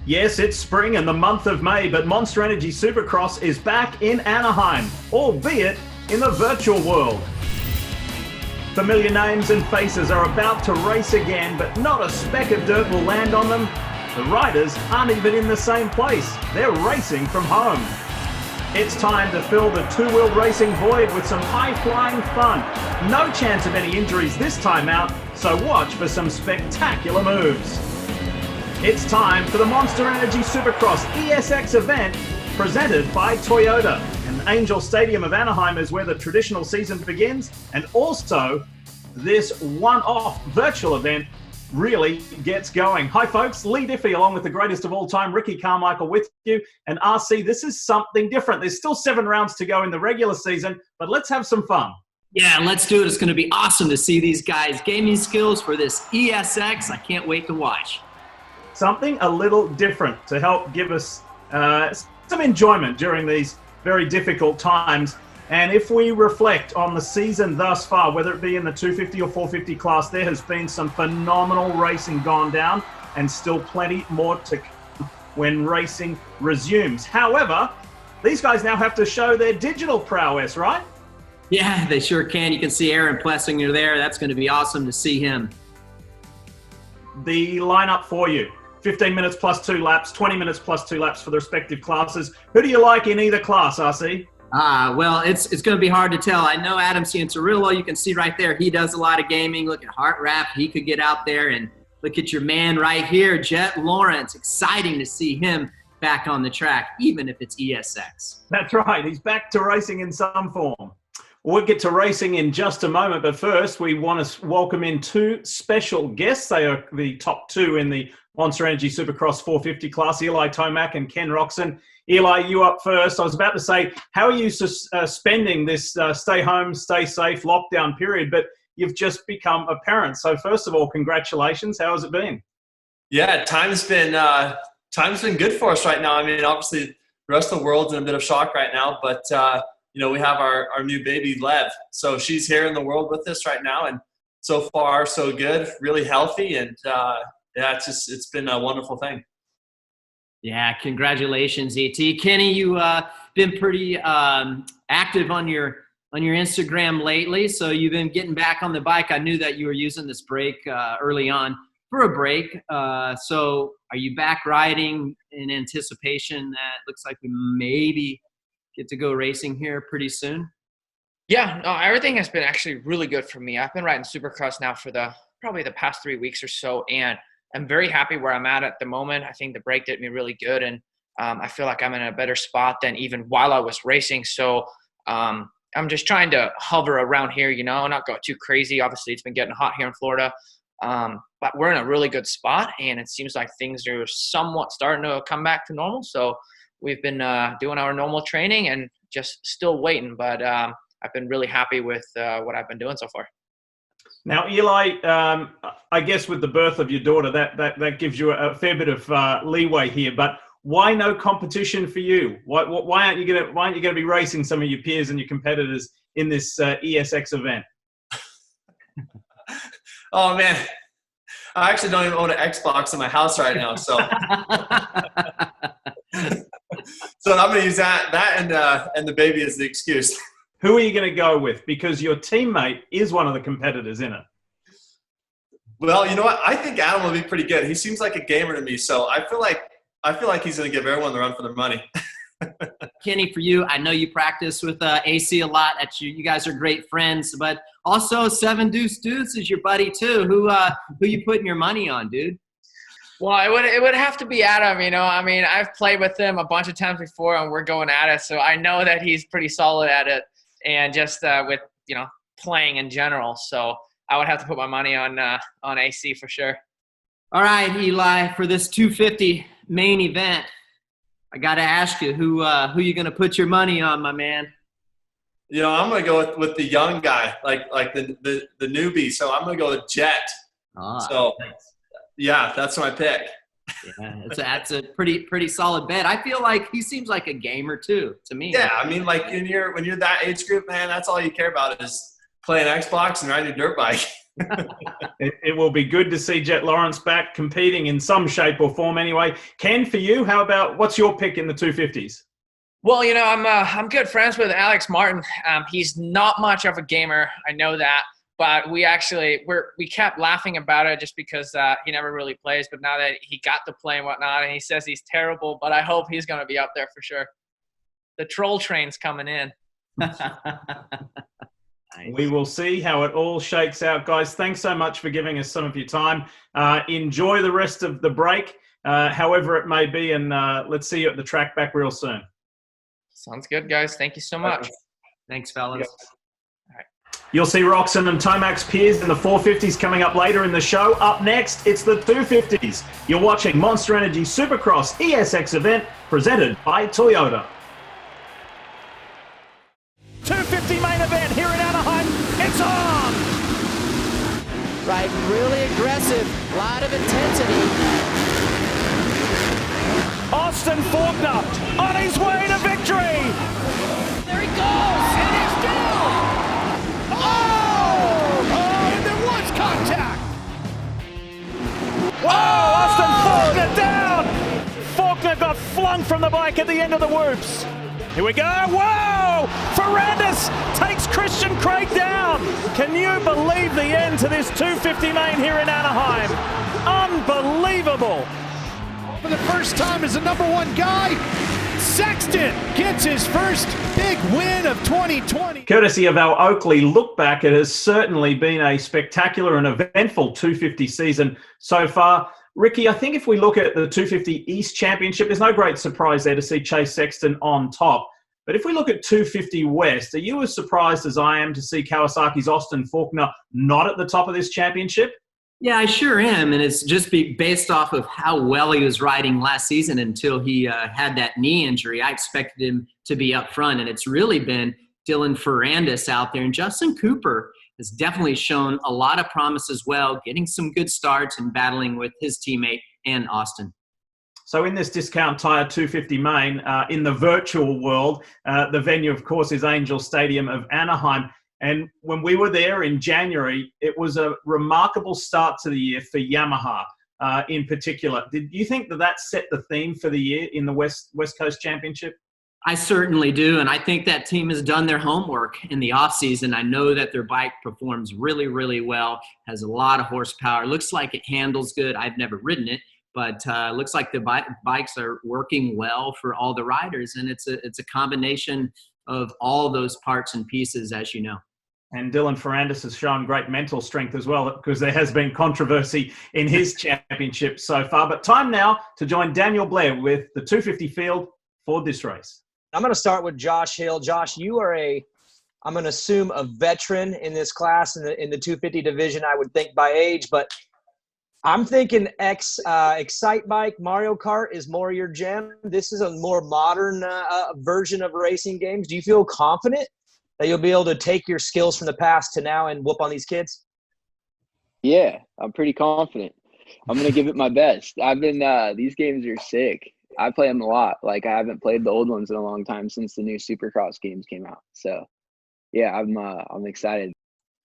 Yes, it's spring and the month of May, but Monster Energy Supercross is back in Anaheim, albeit in the virtual world. Familiar names and faces are about to race again, but not a speck of dirt will land on them. The riders aren't even in the same place. They're racing from home. It's time to fill the two-wheel racing void with some high-flying fun. No chance of any injuries this time out, so watch for some spectacular moves. It's time for the Monster Energy Supercross ESX event presented by Toyota. And Angel Stadium of Anaheim is where the traditional season begins, and also this one-off virtual event really gets going. Hi folks, Lee Diffie along with the greatest of all time, Ricky Carmichael with you. And RC, this is something different. There's still 7 rounds to go in the regular season, but let's have some fun. Yeah, let's do it. It's going to be awesome to see these guys' gaming skills for this ESX. I can't wait to watch. Something a little different to help give us some enjoyment during these very difficult times. And if we reflect on the season thus far, whether it be in the 250 or 450 class, there has been some phenomenal racing gone down and still plenty more to come when racing resumes. However, these guys now have to show their digital prowess, right? Yeah, they sure can. You can see Aaron Plessinger there. That's going to be awesome to see him. The lineup for you. 15 minutes plus 2 laps, 20 minutes plus 2 laps for the respective classes. Who do you like in either class, RC? Well, it's going to be hard to tell. I know Adam Cianciarulo, you can see right there, he does a lot of gaming. Look at Heart Rap. He could get out there, and look at your man right here, Jet Lawrence. Exciting to see him back on the track, even if it's ESX. That's right. He's back to racing in some form. We'll get to racing in just a moment, but first we want to welcome in 2 special guests. They are the top 2 in the Monster Energy Supercross 450 class, Eli Tomac and Ken Roxon. Eli, you up first. I was about to say, how are you spending this stay home, stay safe lockdown period, but you've just become a parent. So first of all, congratulations. How has it been? Yeah, time's been good for us right now. I mean, obviously the rest of the world's in a bit of shock right now, but we have our new baby, Lev. So she's here in the world with us right now, and so far so good, really healthy, and it's been a wonderful thing. Yeah, congratulations, ET. Kenny, you been pretty active on your Instagram lately, so you've been getting back on the bike. I knew that you were using this break early on for a break. So are you back riding in anticipation that looks like we maybe get to go racing here pretty soon? Yeah, no, everything has been actually really good for me. I've been riding Supercross now for probably the past 3 weeks or so, and I'm very happy where I'm at the moment. I think the break did me really good, and I feel like I'm in a better spot than even while I was racing. So I'm just trying to hover around here, not go too crazy. Obviously, it's been getting hot here in Florida, but we're in a really good spot, and it seems like things are somewhat starting to come back to normal. So we've been doing our normal training and just still waiting, but I've been really happy with what I've been doing so far. Now, Eli, I guess with the birth of your daughter, that gives you a fair bit of leeway here. But why no competition for you? Why aren't you going to be racing some of your peers and your competitors in this ESX event? Oh man, I actually don't even own an Xbox in my house right now, so so I'm going to use that and the baby as the excuse. Who are you going to go with? Because your teammate is one of the competitors in it. Well, you know what? I think Adam will be pretty good. He seems like a gamer to me, so I feel like he's going to give everyone the run for their money. Kenny, for you, I know you practice with AC a lot. You guys are great friends, but also Seven Deuce Deuce is your buddy too. Who you putting your money on, dude? Well, it would have to be Adam, I mean, I've played with him a bunch of times before, and we're going at it, so I know that he's pretty solid at it. And just with, playing in general. So I would have to put my money on AC for sure. All right, Eli, for this 250 main event, I got to ask you, who you going to put your money on, my man? I'm going to go with the young guy, like the newbie. So I'm going to go with Jet. So, yeah, that's my pick. Yeah, that's a pretty solid bet. I feel like he seems like a gamer too, to me. Yeah, I mean, like when you're that age group, man, that's all you care about is playing Xbox and riding your dirt bike. It will be good to see Jet Lawrence back competing in some shape or form anyway. Ken, for you, what's your pick in the 250s? Well, I'm good friends with Alex Martin. He's not much of a gamer, I know that, but we kept laughing about it just because he never really plays. But now that he got to play and whatnot, and he says he's terrible, but I hope he's going to be up there for sure. The troll train's coming in. We will see how it all shakes out, guys. Thanks so much for giving us some of your time. Enjoy the rest of the break, however it may be, and let's see you at the track back real soon. Sounds good, guys. Thank you so much. Thanks, fellas. Yep. All right. You'll see Roxon and Tomax Piers in the 450s coming up later in the show. Up next, it's the 250s. You're watching Monster Energy Supercross ESX event presented by Toyota. 250 main event here in Anaheim. It's on! Right, really aggressive, lot of intensity. Austin Faulkner on his way to victory. There he goes, and he's down. Oh, and there was contact. Whoa, Austin Faulkner down. Faulkner got flung from the bike at the end of the whoops. Here we go. Whoa! Ferrandis takes Christian Craig down. Can you believe the end to this 250 main here in Anaheim? Unbelievable. For the first time as the number one guy, Sexton gets his first big win of 2020. Courtesy of our Oakley look back, it has certainly been a spectacular and eventful 250 season so far. Ricky, I think if we look at the 250 East Championship, there's no great surprise there to see Chase Sexton on top. But if we look at 250 West, are you as surprised as I am to see Kawasaki's Austin Faulkner not at the top of this championship? Yeah, I sure am, and it's just based off of how well he was riding last season until he had that knee injury. I expected him to be up front, and it's really been Dylan Ferrandis out there. And Justin Cooper has definitely shown a lot of promise as well, getting some good starts and battling with his teammate and Austin. So in this Discount Tire 250 main, in the virtual world, the venue, of course, is Angel Stadium of Anaheim. And when we were there in January, it was a remarkable start to the year for Yamaha in particular. Did you think that set the theme for the year in the West Coast Championship? I certainly do, and I think that team has done their homework in the offseason. I know that their bike performs really, really well, has a lot of horsepower. Looks like it handles good. I've never ridden it, but looks like the bikes are working well for all the riders, and it's a combination of all those parts and pieces, as you know. And Dylan Ferrandis has shown great mental strength as well, because there has been controversy in his championship so far. But time now to join Daniel Blair with the 250 field for this race. I'm going to start with Josh Hill. Josh, you are I'm going to assume a veteran in this class in the 250 division, I would think by age, but I'm thinking Excite Bike Mario Kart is more your jam. This is a more modern version of racing games. Do you feel confident that you'll be able to take your skills from the past to now and whoop on these kids? Yeah, I'm pretty confident. I'm going to give it my best. These games are sick. I play them a lot. Like, I haven't played the old ones in a long time since the new Supercross games came out. So, yeah, I'm excited.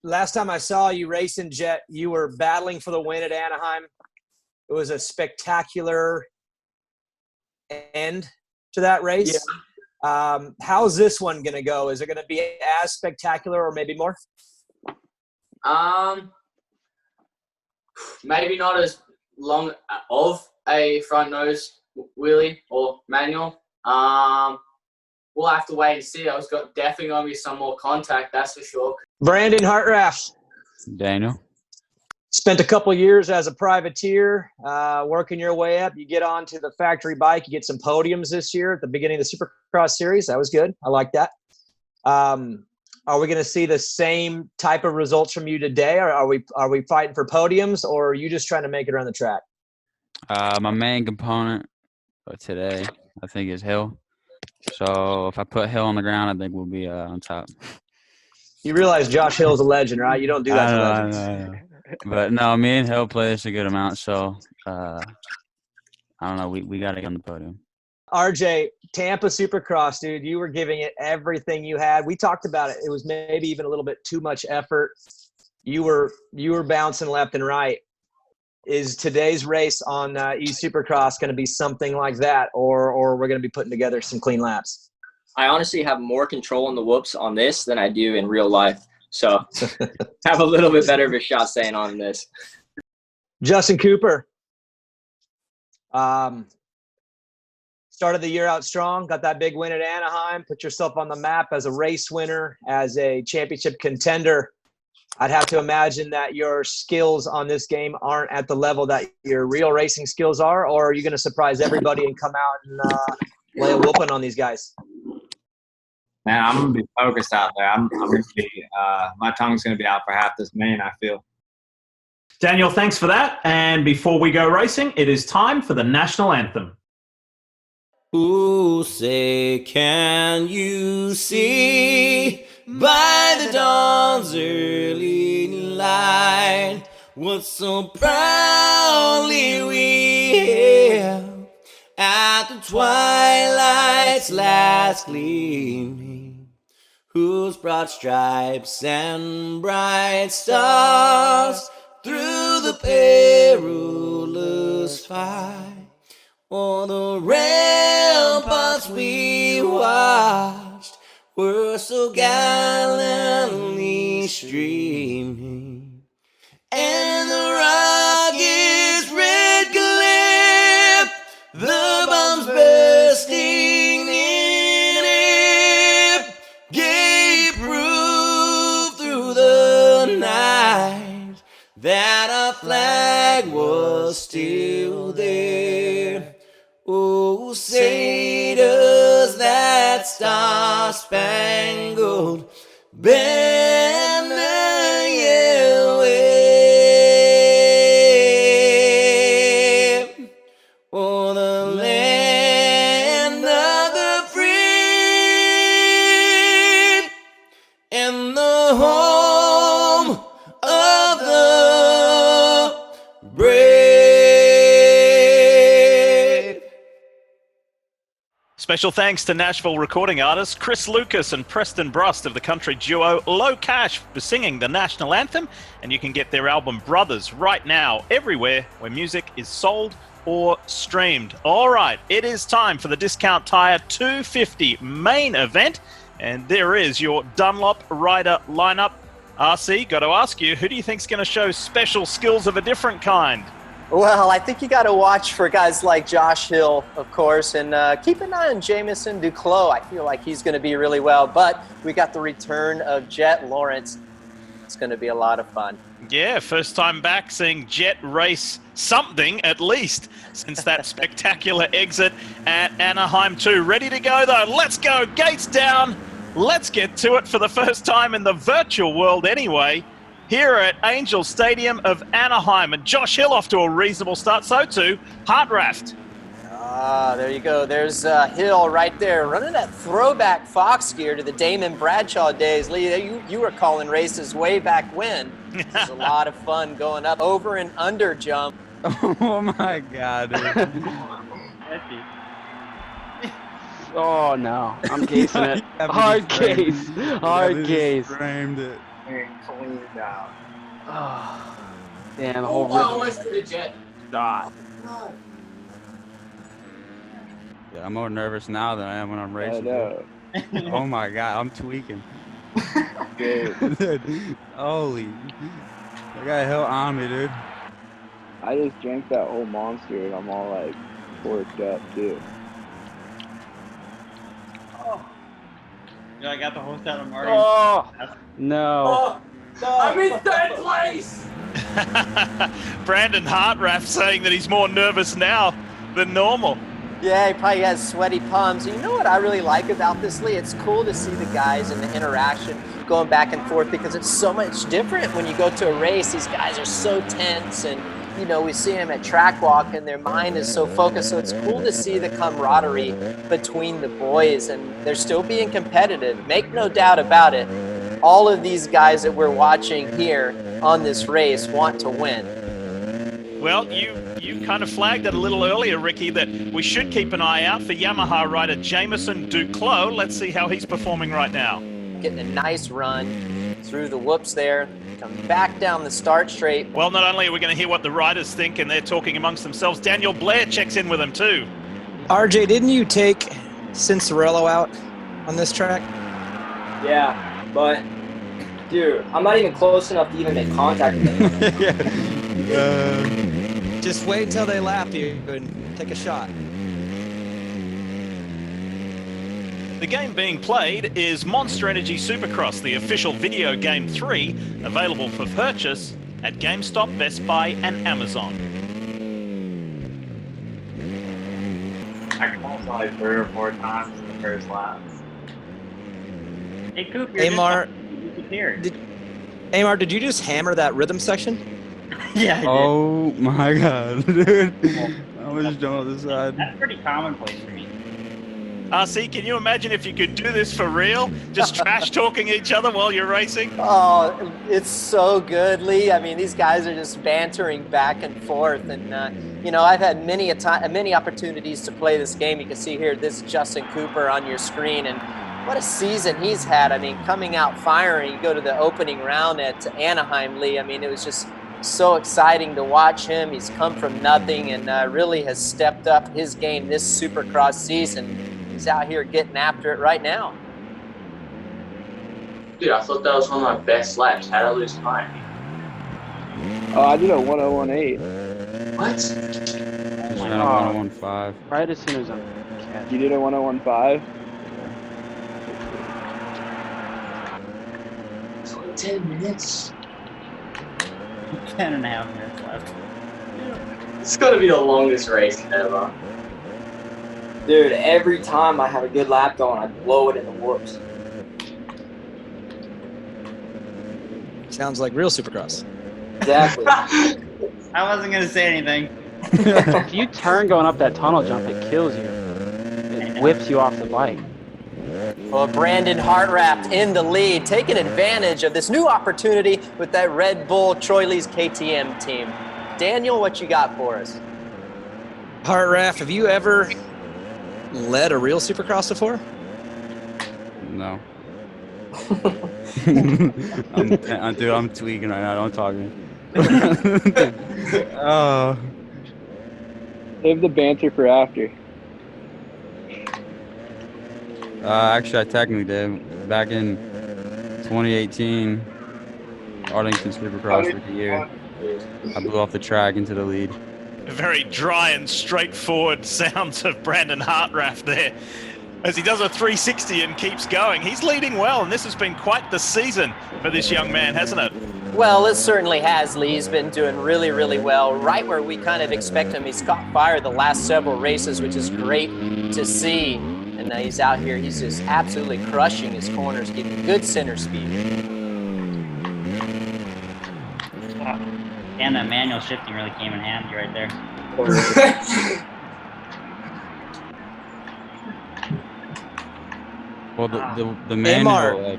Last time I saw you racing, Jet, you were battling for the win at Anaheim. It was a spectacular end to that race. Yeah. How's this one going to go? Is it going to be as spectacular or maybe more? Maybe not as long of a front nose wheelie or manual. We'll have to wait and see. Definitely going to be some more contact, that's for sure. Brandon Hartraff. Daniel. Spent a couple years as a privateer, working your way up. You get onto the factory bike. You get some podiums this year at the beginning of the Supercross series. That was good. I like that. Are we going to see the same type of results from you today? Or are we fighting for podiums, or are you just trying to make it around the track? My main component today, I think, is Hill. So if I put Hill on the ground, I think we'll be on top. You realize Josh Hill's a legend, right? You don't do that to legends. I know. But no, me and Hill play this a good amount, so I don't know. We got to get on the podium. RJ, Tampa Supercross, dude, you were giving it everything you had. We talked about it. It was maybe even a little bit too much effort. you were bouncing left and right. Is today's race on Supercross going to be something like that, or we're going to be putting together some clean laps? I honestly have more control on the whoops on this than I do in real life. So have a little bit better of a shot staying on this. Justin Cooper. Started the year out strong, got that big win at Anaheim, put yourself on the map as a race winner, as a championship contender. I'd have to imagine that your skills on this game aren't at the level that your real racing skills are, or are you going to surprise everybody and come out and lay a whooping on these guys? Man, I'm going to be focused out there. I'm going to be, my tongue's going to be out for half this main, I feel. Daniel, thanks for that. And before we go racing, it is time for the national anthem. Ooh, say, can you see by the dawn's early light what so proudly we hailed at the twilight's last gleaming, whose broad stripes and bright stars through the perilous fight o'er the ramparts we watched were so gallantly streaming, and the rocket's red glare, the bombs bursting in air, gave proof through the night that our flag was still there. Oh, say does that star-spangled banner yet wave o'er the land of the free and the home of the brave. Special thanks to Nashville recording artists Chris Lucas and Preston Brust of the country duo Low Cash for singing the national anthem, and you can get their album Brothers right now everywhere where music is sold or streamed. All right, it is time for the Discount Tire 250 main event, and there is your Dunlop rider lineup. RC, got to ask you, who do you think is going to show special skills of a different kind? Well, I think you got to watch for guys like Josh Hill, of course, and keep an eye on Jamison Duclos. I feel like he's going to be really well, but we got the return of Jet Lawrence. It's going to be a lot of fun. Yeah, first time back seeing Jet race something at least since that spectacular exit at Anaheim 2. Ready to go though. Let's go. Gates down. Let's get to it for the first time in the virtual world anyway. Here at Angel Stadium of Anaheim. And Josh Hill off to a reasonable start. So too, Hartraft. Ah, there you go. There's Hill right there, running that throwback Fox gear to the Damon Bradshaw days. Lee, you were calling races way back when. It was a lot of fun going up over and under jump. Oh my God, dude. Oh no, I'm casing it. Hard case. Hard case. Framed it. Cleaned out. Oh, damn, the whole Almost to the Jet. stop. Yeah, I'm more nervous now than I am when I'm I racing. know. Oh my God, I'm tweaking. Dude, Holy. I got hell on me, dude. I just drank that whole monster and I'm all like forked up too. I got the host out of Marty. Oh no. I'm in third place. Brandon Hartraft saying that he's more nervous now than normal. Yeah, he probably has sweaty palms. And you know what I really like about this, Lee? It's cool to see the guys and the interaction going back and forth because it's so much different when you go to a race. These guys are so tense and, you know, we see them at track walk and their mind is so focused. So it's cool to see the camaraderie between the boys and they're still being competitive. Make no doubt about it. All of these guys that we're watching here on this race want to win. Well, you kind of flagged it a little earlier, Ricky, that we should keep an eye out for Yamaha rider Jamison Duclos. Let's see how he's performing right now. Getting a nice run through the whoops there. come back down the start straight. Well, not only are we going to hear what the riders think, and they're talking amongst themselves, Daniel Blair checks in with them too. RJ, didn't you take Cincerello out on this track? Yeah, but dude, I'm not even close enough to even make contact with him. Just wait until they lap you and take a shot. The game being played is Monster Energy Supercross, the official video game 3, available for purchase at GameStop, Best Buy, and Amazon. I can almost like 3 or 4 times in the first lap. Hey, Coop, Amar, disappeared. Amar, did you just hammer that rhythm section? Yeah, I did. Oh my god, dude. I was just on the side. That's pretty commonplace for me. RC, can you imagine if you could do this for real? Just trash talking each other while you're racing? Oh, it's so good, Lee. I mean, these guys are just bantering back and forth. And, you know, I've had many opportunities to play this game. You can see here, this is Justin Cooper on your screen. And what a season he's had. I mean, coming out firing, you go to the opening round at Anaheim, Lee. I mean, it was just so exciting to watch him. He's come from nothing and really has stepped up his game this Supercross season. He's out here getting after it right now. Dude, I thought that was one of my best laps. How did I lose time? Oh, I did a 1018. What? Just ran a 1015. Right as soon as I'm catching. You did a 1015? It's only 10 minutes. 10.5 minutes left. It's gonna be the longest race ever. Dude, every time I have a good lap going, I blow it in the whoops. Sounds like real Supercross. Exactly. I wasn't going to say anything. If you turn going up that tunnel jump, it kills you. It whips you off the bike. Well, Brandon Hartraft in the lead, taking advantage of this new opportunity with that Red Bull Troy Lee's KTM team. Daniel, what you got for us? Hartraft, have you ever led a real Supercross before? No. I'm tweaking right now. Don't talk to me. Oh. Save the banter for after. Actually, I technically did. Back in 2018, Arlington Supercross Rookie Year, I blew off the track into the lead. Very dry and straightforward sounds of Brandon Hartraft there as he does a 360 and keeps going. He's leading well, and this has been quite the season for this young man, hasn't it? Well, it certainly has, Lee. He's been doing really, really well, right where we kind of expect him. He's caught fire the last several races, which is great to see. And he's out here, he's just absolutely crushing his corners, getting good center speed. And that manual shifting really came in handy right there. Well, the manual.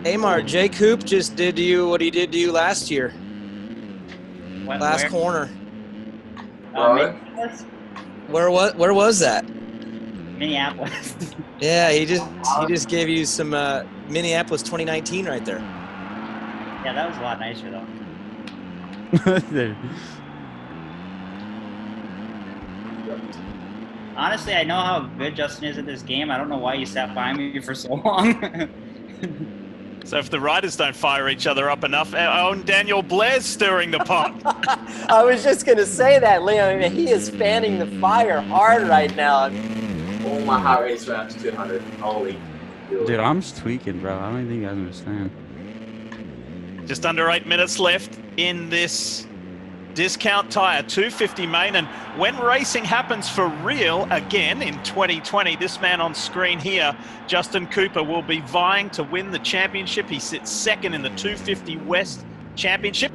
Amar, Jay Coop just did you what he did to you last year. Last corner. Where was that? Minneapolis. Yeah, he just gave you some Minneapolis 2019 right there. Yeah, that was a lot nicer though. Honestly, I know how good Justin is at this game. I don't know why you sat by me for so long. So if the riders don't fire each other up enough, our own Daniel Blair's stirring the pot. I was just going to say that, Liam. I mean, he is fanning the fire hard right now. Oh, my heart rate's around 200. Holy. Dude, I'm just tweaking, bro. I don't think you guys understand. Just under 8 minutes left in this discount tire 250 main, and when racing happens for real again in 2020, this man on screen here, Justin Cooper, will be vying to win the championship. He sits second in the 250 West Championship.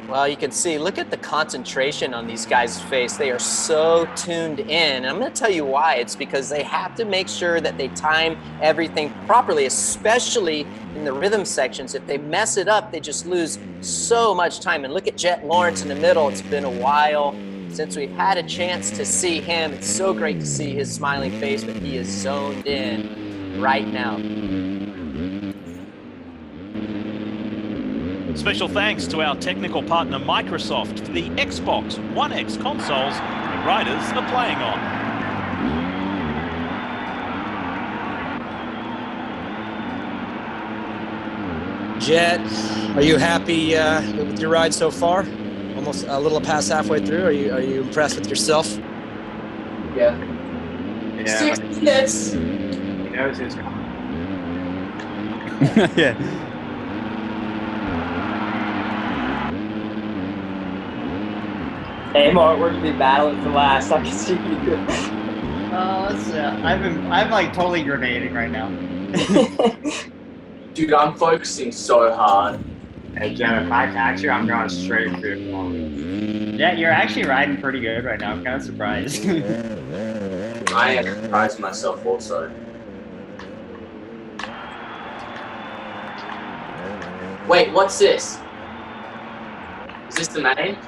Well, you can see, look at the concentration on these guys' face. They are so tuned in. And I'm going to tell you why. It's because they have to make sure that they time everything properly, especially in the rhythm sections. If they mess it up, they just lose so much time. And look at Jet Lawrence in the middle. It's been a while since we've had a chance to see him. It's so great to see his smiling face, but he is zoned in right now. Special thanks to our technical partner Microsoft for the Xbox One X consoles the riders are playing on. Jet, are you happy with your ride so far? Almost a little past halfway through. Are you impressed with yourself? Yeah. 6 minutes. He knows it's coming. Yeah. Hey, Mark, we're gonna be battling for last. I can see you. I'm like totally grenading right now. Dude, I'm focusing so hard. Hey, Jen, if I catch you, I'm going straight through the wall. Yeah, you're actually riding pretty good right now. I'm kind of surprised. I am surprised myself also. Wait, what's this? Is this the main?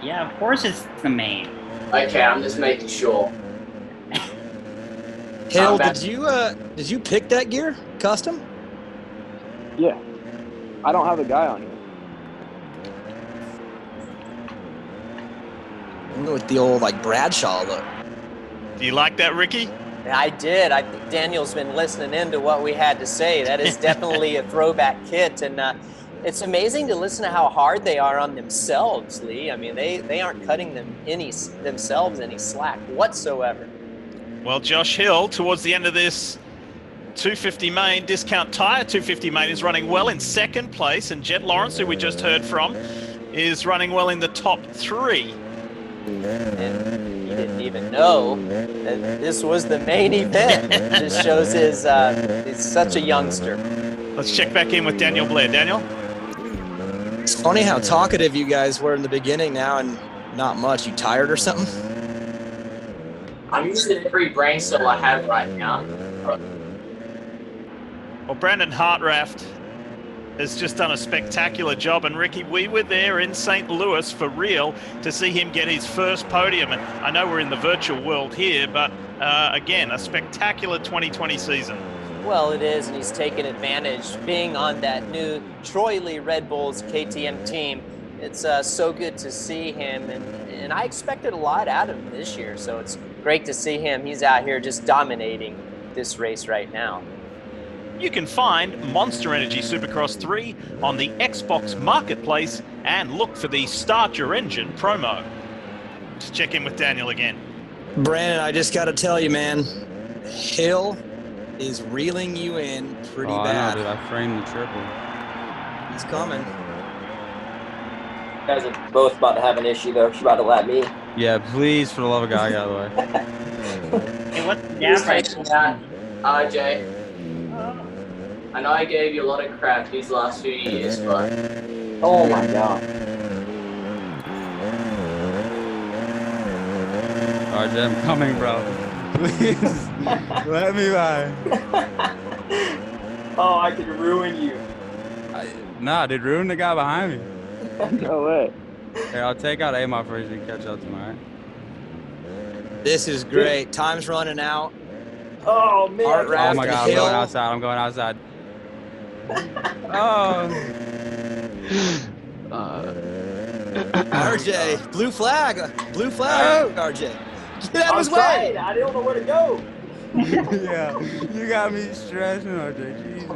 Yeah, of course it's the main. Okay, I'm just making sure. Hill, did you pick that gear custom? Yeah. I don't have a guy on here. I'm going with the old like Bradshaw look. Do you like that, Ricky? I did. I think Daniel's been listening in to what we had to say. That is definitely a throwback kit, and it's amazing to listen to how hard they are on themselves, Lee. I mean, they aren't cutting themselves any slack whatsoever. Well, Josh Hill, towards the end of this 250 main, Discount Tire 250 main is running well in second place, and Jet Lawrence, who we just heard from, is running well in the top 3. And he didn't even know that this was the main event. Just shows he's such a youngster. Let's check back in with Daniel Blair. Daniel? It's funny how talkative you guys were in the beginning now and not much. You tired or something? I'm using every brain cell I have right now. Well, Brandon Hartraft has just done a spectacular job, and Ricky, we were there in St. Louis for real to see him get his first podium. And I know we're in the virtual world here, but again, a spectacular 2020 season. Well, it is, and he's taken advantage. Being on that new Troy Lee Red Bulls KTM team, it's so good to see him, and I expected a lot out of him this year, so it's great to see him. He's out here just dominating this race right now. You can find Monster Energy Supercross 3 on the Xbox Marketplace and look for the Start Your Engine promo. Let's check in with Daniel again. Brandon, I just got to tell you, man, Hill is reeling you in pretty bad. I know, dude. I framed the triple. He's coming. You guys are both about to have an issue, though. She's about to lap me. Yeah, please, for the love of God, get out of the way. Hey, what's the He's gap right taking that, RJ. I know I gave you a lot of crap these last few years, but Oh my God. RJ, I'm coming, bro. Please, let me by. Oh, I could ruin you. Nah, dude, ruin the guy behind me. No way. Hey, I'll take out AMA first and catch up to me, all right? This is great. Time's running out. Oh, man. Art Oh Raft, my God, Hill. I'm going outside. Oh. RJ, blue flag, RJ. Get out of his way. Trying. I don't know where to go. Yeah, you got me stressing, RJ. Jesus.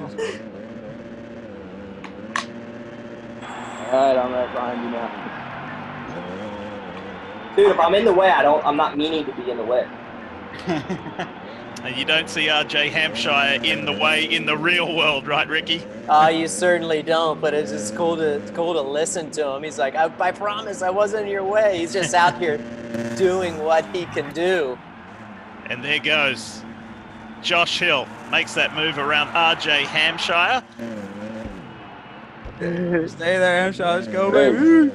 All right, I'm right behind you now. Dude, if I'm in the way, I'm not meaning to be in the way. And you don't see RJ Hampshire in the way in the real world, right, Ricky? You certainly don't, but it's just cool to listen to him. He's like, I promise I wasn't in your way. He's just out here doing what he can do. And there goes Josh Hill, makes that move around RJ Hampshire. Stay there, Hampshire. Let's go, baby.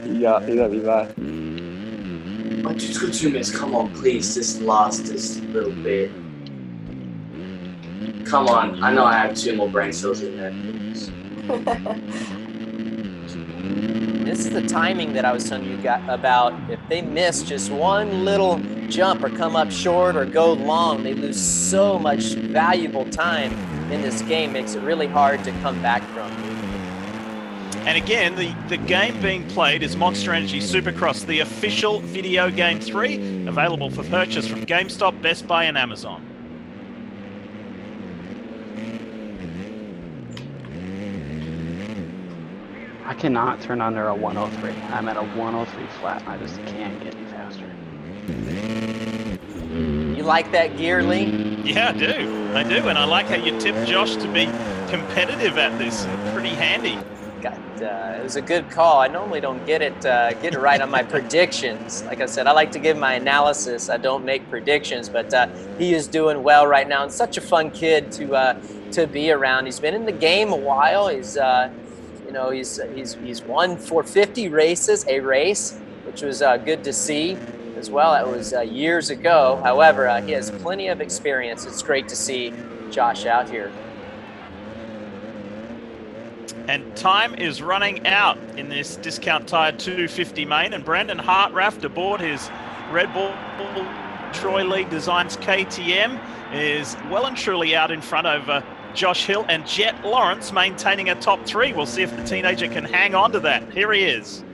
You got me by. oh, 2 minutes. Come on, please, just last this little bit. Come on, I know I have 2 more brain cells in there. This is the timing that I was telling you about. If they miss just one little jump or come up short or go long, they lose so much valuable time in this game. Makes it really hard to come back from. And again, the game being played is Monster Energy Supercross, the official video game 3, available for purchase from GameStop, Best Buy, and Amazon. I cannot turn under a 103. I'm at a 103 flat, and I just can't get any faster. You like that gear, Lee? Yeah, I do. I do, and I like how you tipped Josh to be competitive at this. Pretty handy. It was a good call. I normally don't get it right on my predictions. Like I said, I like to give my analysis. I don't make predictions, but he is doing well right now, and such a fun kid to be around. He's been in the game a while. He's won 450 races, which was good to see as well. That was years ago. However, he has plenty of experience. It's great to see Josh out here. And time is running out in this discount tire 250 main, and Brandon Hartraft aboard his Red Bull Troy League Designs KTM is well and truly out in front over Josh Hill and Jet Lawrence, maintaining a top 3. We'll see if the teenager can hang on to that. Here he is.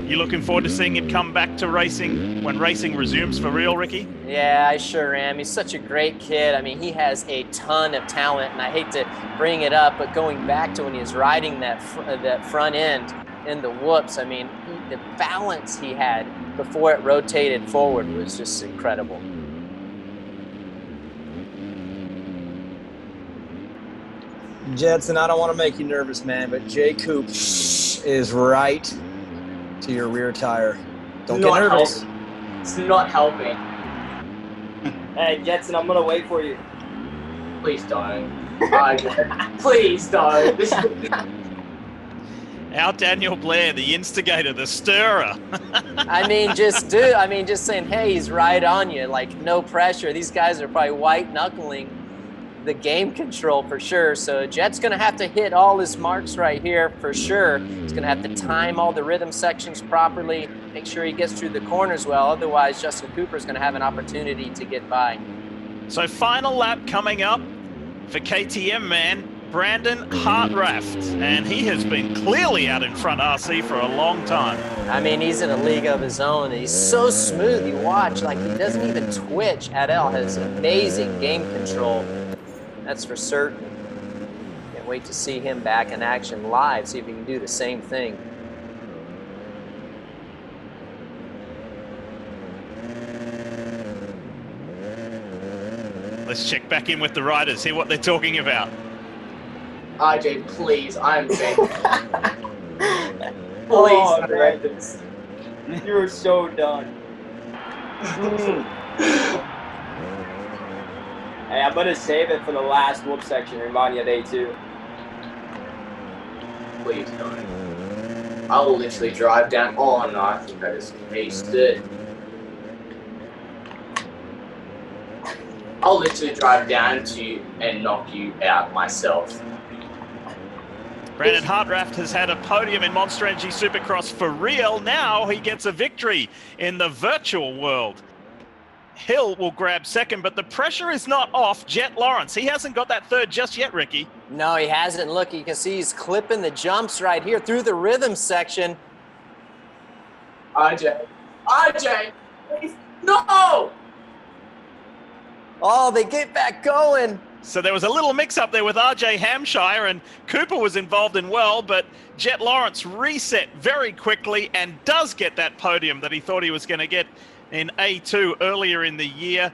You looking forward to seeing him come back to racing when racing resumes for real, Ricky? Yeah, I sure am. He's such a great kid. I mean, he has a ton of talent, and I hate to bring it up, but going back to when he was riding that front end in the whoops, I mean, the balance he had before it rotated forward was just incredible. Jetson, I don't want to make you nervous, man, but Jay Coop is right to your rear tire. Don't get nervous. It's not helping. Hey, Jetson, I'm going to wait for you. Please don't. Please don't. Our Daniel Blair, the instigator, the stirrer. I mean, just saying, hey, he's right on you. Like, no pressure. These guys are probably white-knuckling the game control for sure. So Jet's going to have to hit all his marks right here for sure. He's going to have to time all the rhythm sections properly, make sure he gets through the corners well. Otherwise, Justin Cooper's going to have an opportunity to get by. So final lap coming up for KTM man, Brandon Hartraft. And he has been clearly out in front RC for a long time. I mean, he's in a league of his own. He's so smooth. You watch, like, he doesn't even twitch at all. Has amazing game control. That's for certain. Can't wait to see him back in action live, see if he can do the same thing. Let's check back in with the riders, hear what they're talking about. RJ, please, I'm begging. Please, Oh, man. You're so done. Hey, I'm going to save it for the last whoop section, remind you of day 2. Please don't. I will literally drive down. Oh no, I think I just aced it. I'll literally drive down to you and knock you out myself. Brandon Hartraft has had a podium in Monster Energy Supercross for real. Now he gets a victory in the virtual world. Hill will grab second, but the pressure is not off Jet Lawrence. He hasn't got that third just yet, Ricky. No, he hasn't. Look, you can see he's clipping the jumps right here through the rhythm section. RJ, please, no! Oh, they get back going. So there was a little mix-up there with RJ Hampshire, and Cooper was involved in well, but Jet Lawrence reset very quickly and does get that podium that he thought he was going to get in A2 earlier in the year.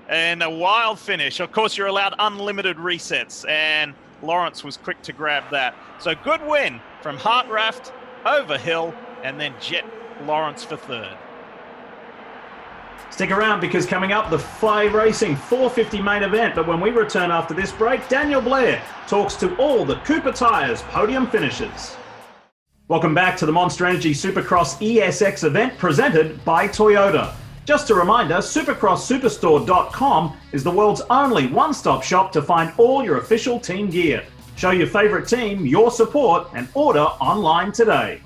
And a wild finish. Of course, you're allowed unlimited resets, and Lawrence was quick to grab that. So good win from Hartraft over Hill, and then Jet Lawrence for third. Stick around, because coming up, the Fly Racing 450 main event. But when we return after this break, Daniel Blair talks to all the Cooper Tires podium finishers. Welcome back to the Monster Energy Supercross ESX event presented by Toyota. Just a reminder, supercrosssuperstore.com is the world's only one-stop shop to find all your official team gear. Show your favorite team your support and order online today.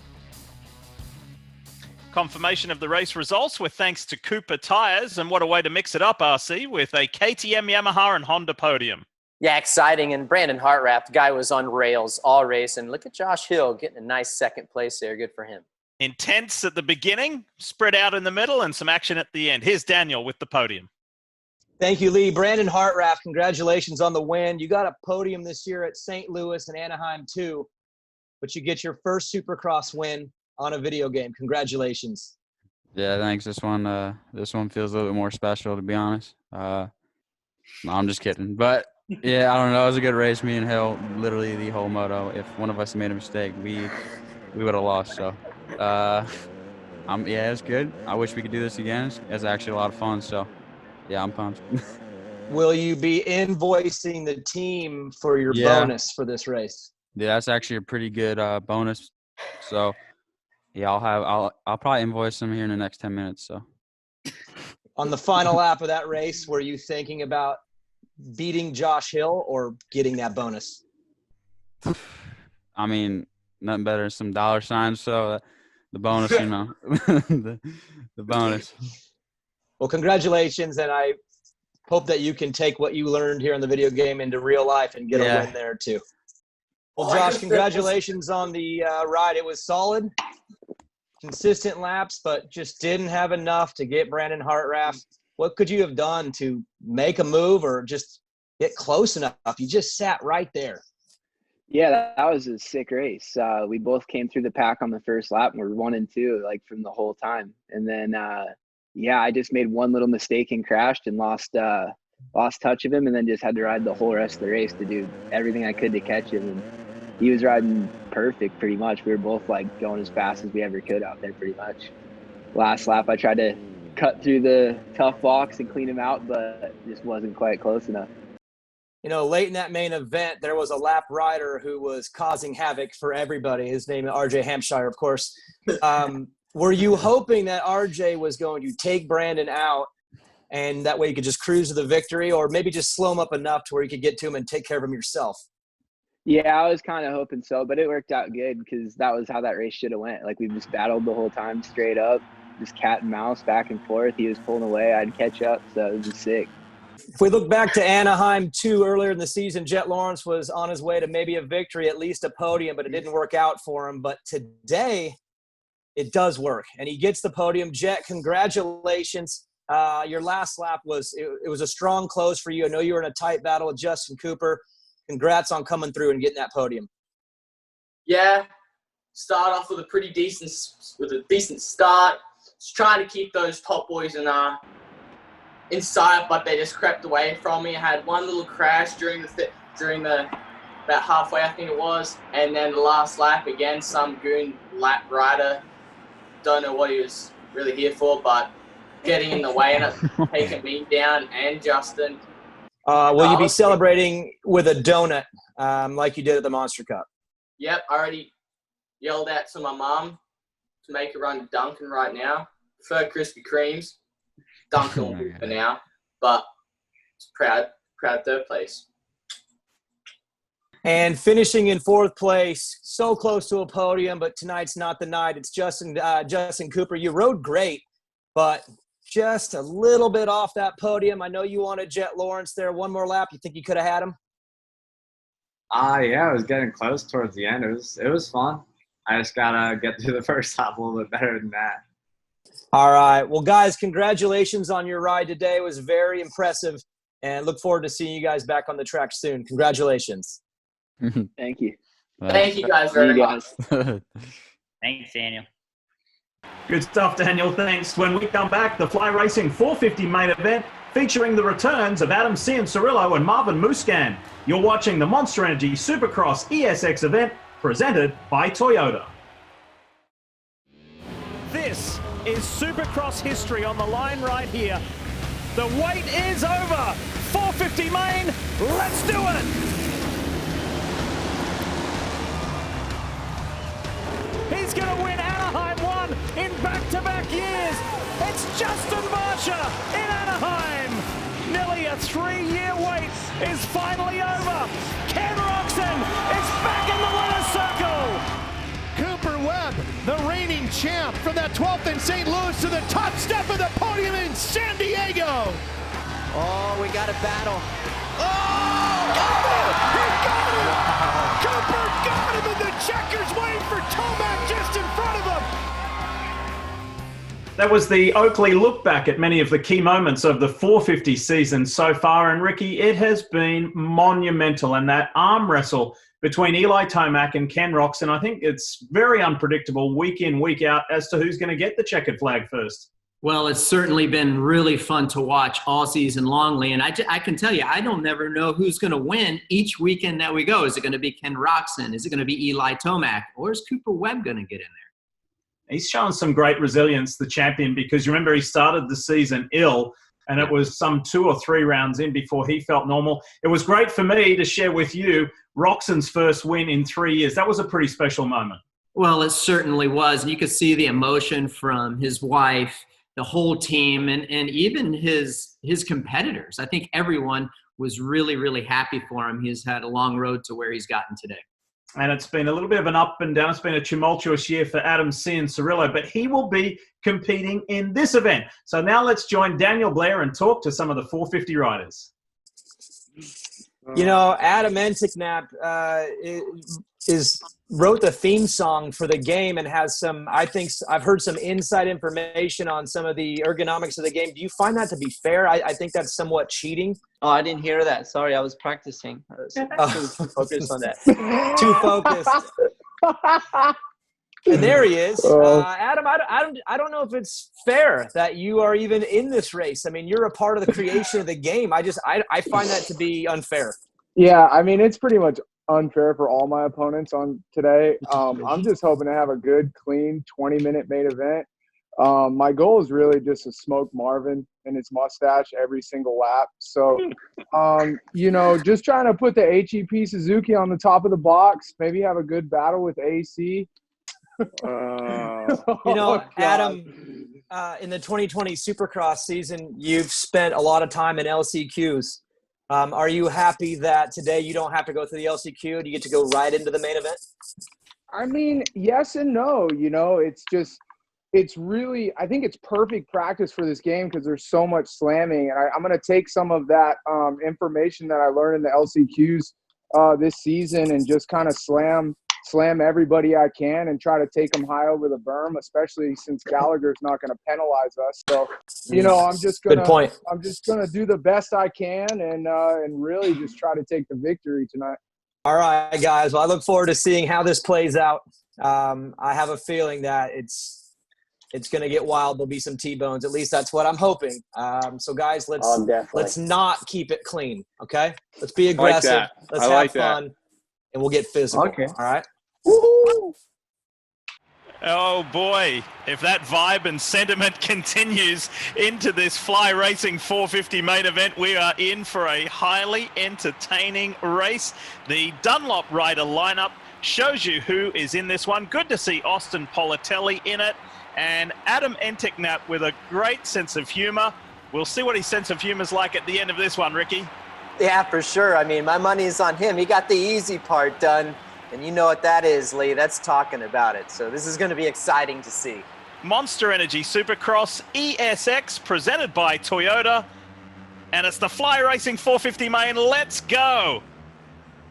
Confirmation of the race results with thanks to Cooper Tires, and what a way to mix it up, RC, with a KTM, Yamaha and Honda podium. Yeah, exciting. And Brandon Hartraft, the guy was on rails all race. And look at Josh Hill getting a nice second place there. Good for him. Intense at the beginning, spread out in the middle, and some action at the end. Here's Daniel with the podium. Thank you, Lee. Brandon Hartraft, congratulations on the win. You got a podium this year at St. Louis and Anaheim too, but you get your first Supercross win on a video game. Congratulations. Yeah, thanks. This one feels a little bit more special, to be honest. No, I'm just kidding. But yeah, I don't know. It was a good race. Me and Hill, literally the whole moto. If one of us made a mistake, we would have lost. So, yeah, it was good. I wish we could do this again. It's actually a lot of fun. So, yeah, I'm pumped. Will you be invoicing the team for your bonus for this race? Yeah, that's actually a pretty good bonus. So, yeah, I'll probably invoice them here in the next 10 minutes. So, on the final lap of that race, were you thinking about beating Josh Hill or getting that bonus? I mean, nothing better than some dollar signs. So the bonus, you know, the bonus. Well, congratulations, and I hope that you can take what you learned here in the video game into real life and get a win there too. Well, Josh, congratulations on the ride. It was solid, consistent laps, but just didn't have enough to get Brandon Hartraft. What could you have done to make a move or just get close enough? You just sat right there. Yeah, that was a sick race. We both came through the pack on the first lap and we're 1 and 2 like from the whole time. And then, yeah, I just made one little mistake and crashed and lost touch of him, and then just had to ride the whole rest of the race to do everything I could to catch him. And he was riding perfect pretty much. We were both like going as fast as we ever could out there pretty much. Last lap, I tried to cut through the tough box and clean him out, but just wasn't quite close enough. You know, late in that main event, there was a lap rider who was causing havoc for everybody. His name is RJ Hampshire, of course. Were you hoping that RJ was going to take Brandon out and that way you could just cruise to the victory, or maybe just slow him up enough to where you could get to him and take care of him yourself? Yeah, I was kind of hoping so, but it worked out good because that was how that race should have went. Like, we just battled the whole time straight up, just cat and mouse back and forth. He was pulling away, I'd catch up, so it was just sick. If we look back to Anaheim 2 earlier in the season, Jet Lawrence was on his way to maybe a victory, at least a podium, but it didn't work out for him. But today, it does work, and he gets the podium. Jet, congratulations. Your last lap was a strong close for you. I know you were in a tight battle with Justin Cooper. Congrats on coming through and getting that podium. Yeah, start off with a decent start. Just trying to keep those top boys in sight, but they just crept away from me. I had one little crash during the about halfway, I think it was, and then the last lap again, some goon lap rider. Don't know what he was really here for, but getting in the way and it taking me down and Justin. Will you be celebrating with a donut like you did at the Monster Cup? Yep, I already yelled out to my mom to make her run to Dunkin' right now. Prefer Krispy Kremes. Dunkin' will be for now, but it's proud third place. And finishing in 4th place, so close to a podium, but tonight's not the night. It's Justin Cooper. You rode great, but just a little bit off that podium. I know you wanted Jet Lawrence there. One more lap. You think you could have had him? Yeah, I was getting close towards the end. It was fun. I just gotta get through the first lap a little bit better than that. All right. Well, guys, congratulations on your ride today. It was very impressive, and look forward to seeing you guys back on the track soon. Congratulations. Thank you. Thank you guys very much. Thanks, Daniel. Good stuff, Daniel. Thanks. When we come back, the Fly Racing 450 main event featuring the returns of Adam Cianciarillo and Marvin Muscan. You're watching the Monster Energy Supercross ESX event presented by Toyota. This is Supercross history on the line right here. The wait is over. 450 main. Let's do it. He's going to win Anaheim 1 in back-to-back years. It's Justin Barcia in Anaheim. Nearly a 3-year wait is finally over. Ken Rock Roczen is back in the winner's circle. Cooper Webb, the reigning champ, from that 12th in St. Louis to the top step of the podium in San Diego. Oh, we got a battle. Oh! Got it! He got it! Wow. Cooper got him, and the checkers waiting for Tomac just in front of him. That was the Oakley look back at many of the key moments of the 450 season so far. And Ricky, it has been monumental. And that arm wrestle between Eli Tomac and Ken Roczen, I think it's very unpredictable week in, week out as to who's going to get the checkered flag first. Well, it's certainly been really fun to watch all season long, Lee. And I can tell you, I don't never know who's going to win each weekend that we go. Is it going to be Ken Roczen? Is it going to be Eli Tomac? Or is Cooper Webb going to get in there? He's shown some great resilience, the champion, because you remember he started the season ill, and it was some 2 or 3 rounds in before he felt normal. It was great for me to share with you Roczen's first win in 3 years. That was a pretty special moment. Well, it certainly was. And you could see the emotion from his wife, the whole team, and even his competitors. I think everyone was really, really happy for him. He's had a long road to where he's gotten today. And it's been a little bit of an up and down. It's been a tumultuous year for Adam Cianciarulo, but he will be competing in this event. So now let's join Daniel Blair and talk to some of the 450 riders. You know, Adam Enticknap wrote the theme song for the game and has some, I think I've heard some inside information on some of the ergonomics of the game. Do you find that to be fair? I think that's somewhat cheating. Oh, I didn't hear that. Sorry, I was practicing. I was too focused on that. Too focused. And there he is. Adam, I don't know if it's fair that you are even in this race. I mean, you're a part of the creation of the game. I find that to be unfair. Yeah, I mean, it's pretty much unfair for all my opponents on today. I'm just hoping to have a good, clean 20-minute main event. My goal is really just to smoke Marvin and his mustache every single lap. So, you know, just trying to put the HEP Suzuki on the top of the box, maybe have a good battle with AC. You know, Adam, in the 2020 Supercross season, you've spent a lot of time in LCQs. Are you happy that today you don't have to go through the LCQ and you get to go right into the main event? I mean, yes and no. You know, it's really, I think it's perfect practice for this game because there's so much slamming. And I'm going to take some of that information that I learned in the LCQs this season and just kind of slam everybody I can and try to take them high over the berm, especially since Gallagher's not going to penalize us. So, you know, I'm just going to do the best I can and really just try to take the victory tonight. All right, guys. Well, I look forward to seeing how this plays out. I have a feeling that it's going to get wild. There'll be some T-bones. At least that's what I'm hoping. So, guys, let's not keep it clean, okay? Let's be aggressive. Let's have fun, and we'll get physical. Okay. All right? Woo-hoo! Oh boy, if that vibe and sentiment continues into this Fly Racing 450 main event, we are in for a highly entertaining race. The Dunlop rider lineup shows you who is in this one. Good to see Austin Politelli in it, and Adam Enticknap with a great sense of humor. We'll see what his sense of humor is like at the end of this one, Ricky. Yeah, for sure. I mean, my money's on him. He got the easy part done. And you know what that is, Lee. That's talking about it. So this is going to be exciting to see. Monster Energy Supercross ESX presented by Toyota. And it's the Fly Racing 450 main. Let's go.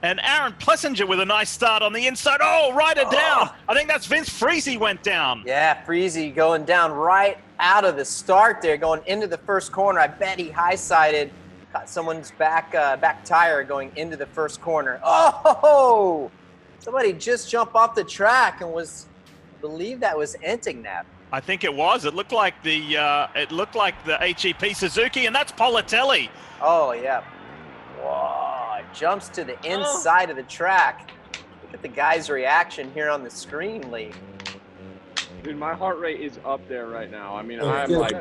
And Aaron Plessinger with a nice start on the inside. Oh, rider down. I think that's Vince Freese went down. Yeah, Freese going down right out of the start there, going into the first corner. I bet he high-sided. Got someone's back tire going into the first corner. Oh! Somebody just jumped off the track and I believe that was Enticknap. I think it was. It looked like the HEP Suzuki, and that's Politelli. Oh yeah. Whoa! Jumps to the inside of the track. Look at the guy's reaction here on the screen, Lee. Dude, my heart rate is up there right now. I mean, I'm like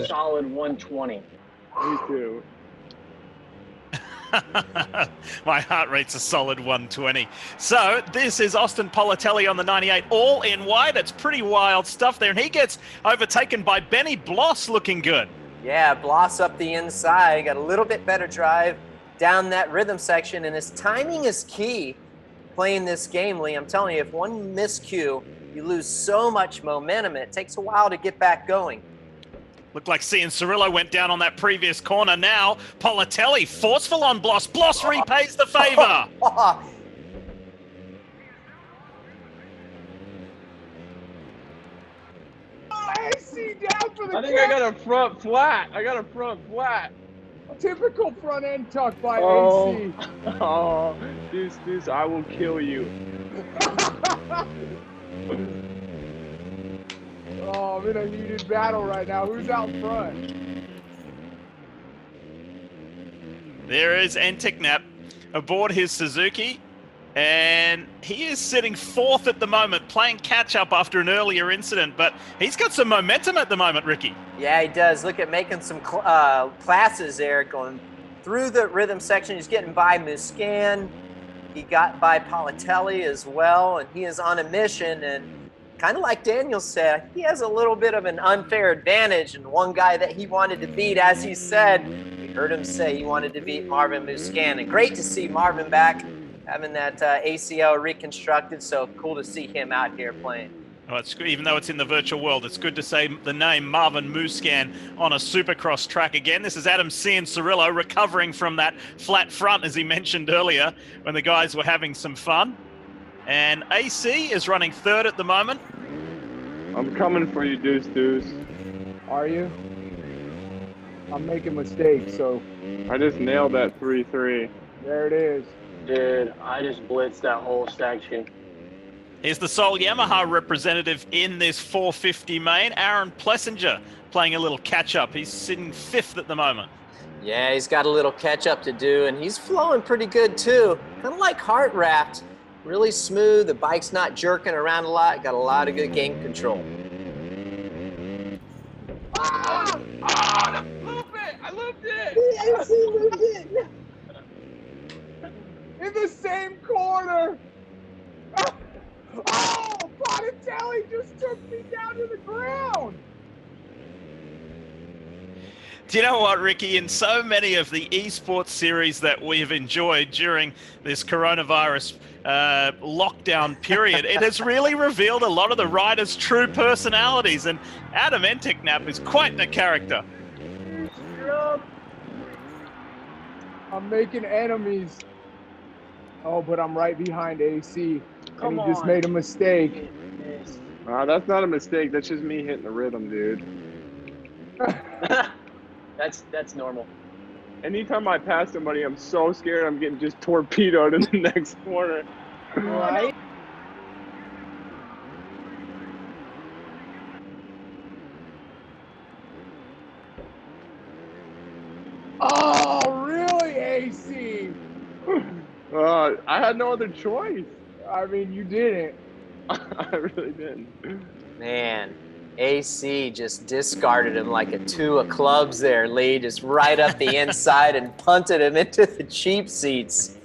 solid 120. Me too. My heart rate's a solid 120. So this is Austin Politelli on the 98, all in white. It's pretty wild stuff there, and he gets overtaken by Benny Bloss, looking good. Yeah, Bloss up the inside, got a little bit better drive down that rhythm section, and his timing is key playing this game, Lee. I'm telling you, if one miscue, you lose so much momentum, and it takes a while to get back going. Looked like Cianciarulo went down on that previous corner. Now Politelli forceful on Bloss. Bloss repays the favor. AC down for the I think I got a front flat. Typical front end tuck by AC. Oh, Deuce, I will kill you. Oh, I'm in a heated battle right now. Who's out front? There is Antiknap aboard his Suzuki, and he is sitting 4th at the moment, playing catch-up after an earlier incident, but he's got some momentum at the moment, Ricky. Yeah, he does. Look at making some classes there, going through the rhythm section. He's getting by Muscan. He got by Politelli as well, and he is on a mission, and kind of like Daniel said, he has a little bit of an unfair advantage, and one guy that he wanted to beat, as he said, we heard him say he wanted to beat Marvin Muscan, and great to see Marvin back, having that ACL reconstructed, so cool to see him out here playing. Oh, it's good. Even though it's in the virtual world, it's good to say the name Marvin Muscan on a Supercross track again. This is Adam Cianciarulo recovering from that flat front, as he mentioned earlier, when the guys were having some fun. And AC is running 3rd at the moment. I'm coming for you, Deuce. Are you? I'm making mistakes, so. I just nailed that 3-3. There it is. Dude, I just blitzed that whole section. Here's the sole Yamaha representative in this 450 main, Aaron Plessinger, playing a little catch-up. He's sitting 5th at the moment. Yeah, he's got a little catch-up to do, and he's flowing pretty good, too. Kind of like Heart Wrapped. Really smooth. The bike's not jerking around a lot. Got a lot of good game control. I looped it! Yes, he looped it! In the same corner! Oh, Bonatelli just took me down to the ground! Do you know what, Ricky? In so many of the esports series that we've enjoyed during this coronavirus lockdown period, it has really revealed a lot of the riders' true personalities, and Adam Antiknap is quite the character. I'm making enemies. Oh, but I'm right behind AC. Come and he just on. made a mistake. That's not a mistake. That's just me hitting the rhythm, dude. That's normal. Anytime I pass somebody, I'm so scared I'm getting just torpedoed in the next corner. Right? Oh, really, AC? I had no other choice. I mean, you didn't. I really didn't. Man, AC just discarded him like a 2 of clubs there, Lee, just right up the inside and punted him into the cheap seats.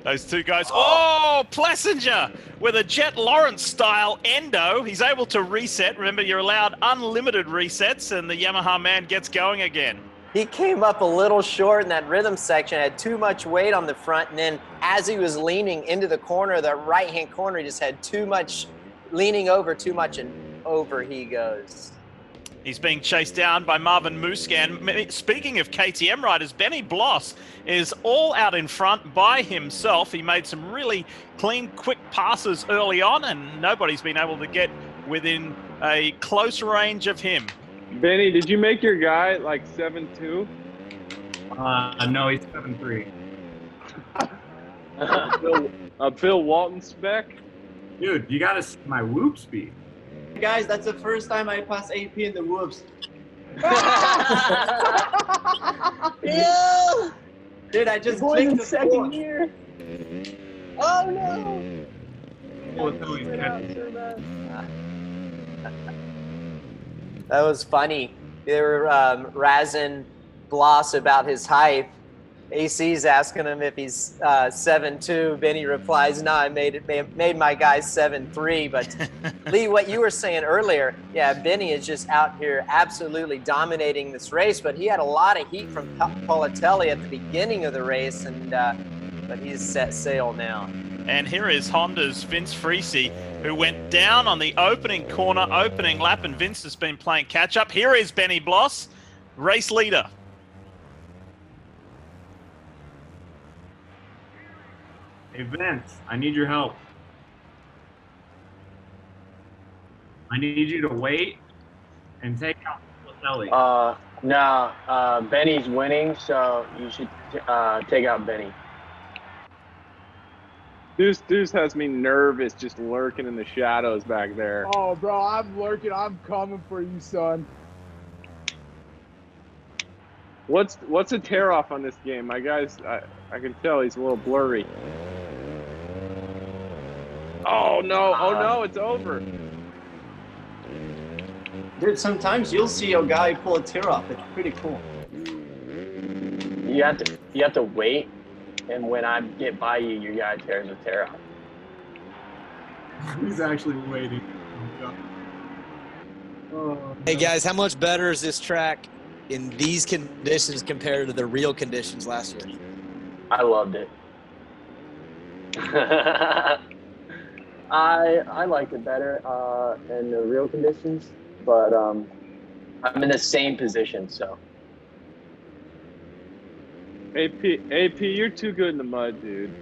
Those two guys. Oh, Plessinger with a Jet Lawrence style endo. He's able to reset. Remember, you're allowed unlimited resets, and the Yamaha man gets going again. He came up a little short in that rhythm section, had too much weight on the front, and then as he was leaning into the corner, the right-hand corner, he just had too much, leaning over too much, and over he goes. He's being chased down by Marvin Muscan. Speaking of KTM riders, Benny Bloss is all out in front by himself. He made some really clean, quick passes early on, and nobody's been able to get within a close range of him. Benny, did you make your guy like 7'2"? No, he's 7'3". Bill Walton spec? Dude, you gotta see my whoop speed. Guys, that's the first time I pass AP in the whoops. Yeah. Dude, I just Going clicked in the second floor. gear. Oh no! That was funny. They were razzing Bloss about his height, AC's asking him if he's 7'2". Benny replies, "No, I made my guy 7'3". But Lee, what you were saying earlier, yeah, Benny is just out here absolutely dominating this race. But he had a lot of heat from Politelli at the beginning of the race, and but he's set sail now. And here is Honda's Vince Friese, who went down on the opening corner, opening lap, and Vince has been playing catch up. Here is Benny Bloss, race leader. Hey Vince, I need your help. I need you to wait and take out Kelly. No, Benny's winning, so you should take out Benny. Deuce has me nervous, just lurking in the shadows back there. Oh, bro, I'm lurking. I'm coming for you, son. What's a tear off on this game? My guy's, I can tell he's a little blurry. Oh no, it's over. Dude, sometimes you'll see a guy pull a tear off. It's pretty cool. You have to wait, and when I get by you, your guy tears a tear off. He's actually waiting. Hey guys, how much better is this track in these conditions compared to the real conditions last year? I loved it. I liked it better in the real conditions, but I'm in the same position, so. AP, you're too good in the mud, dude.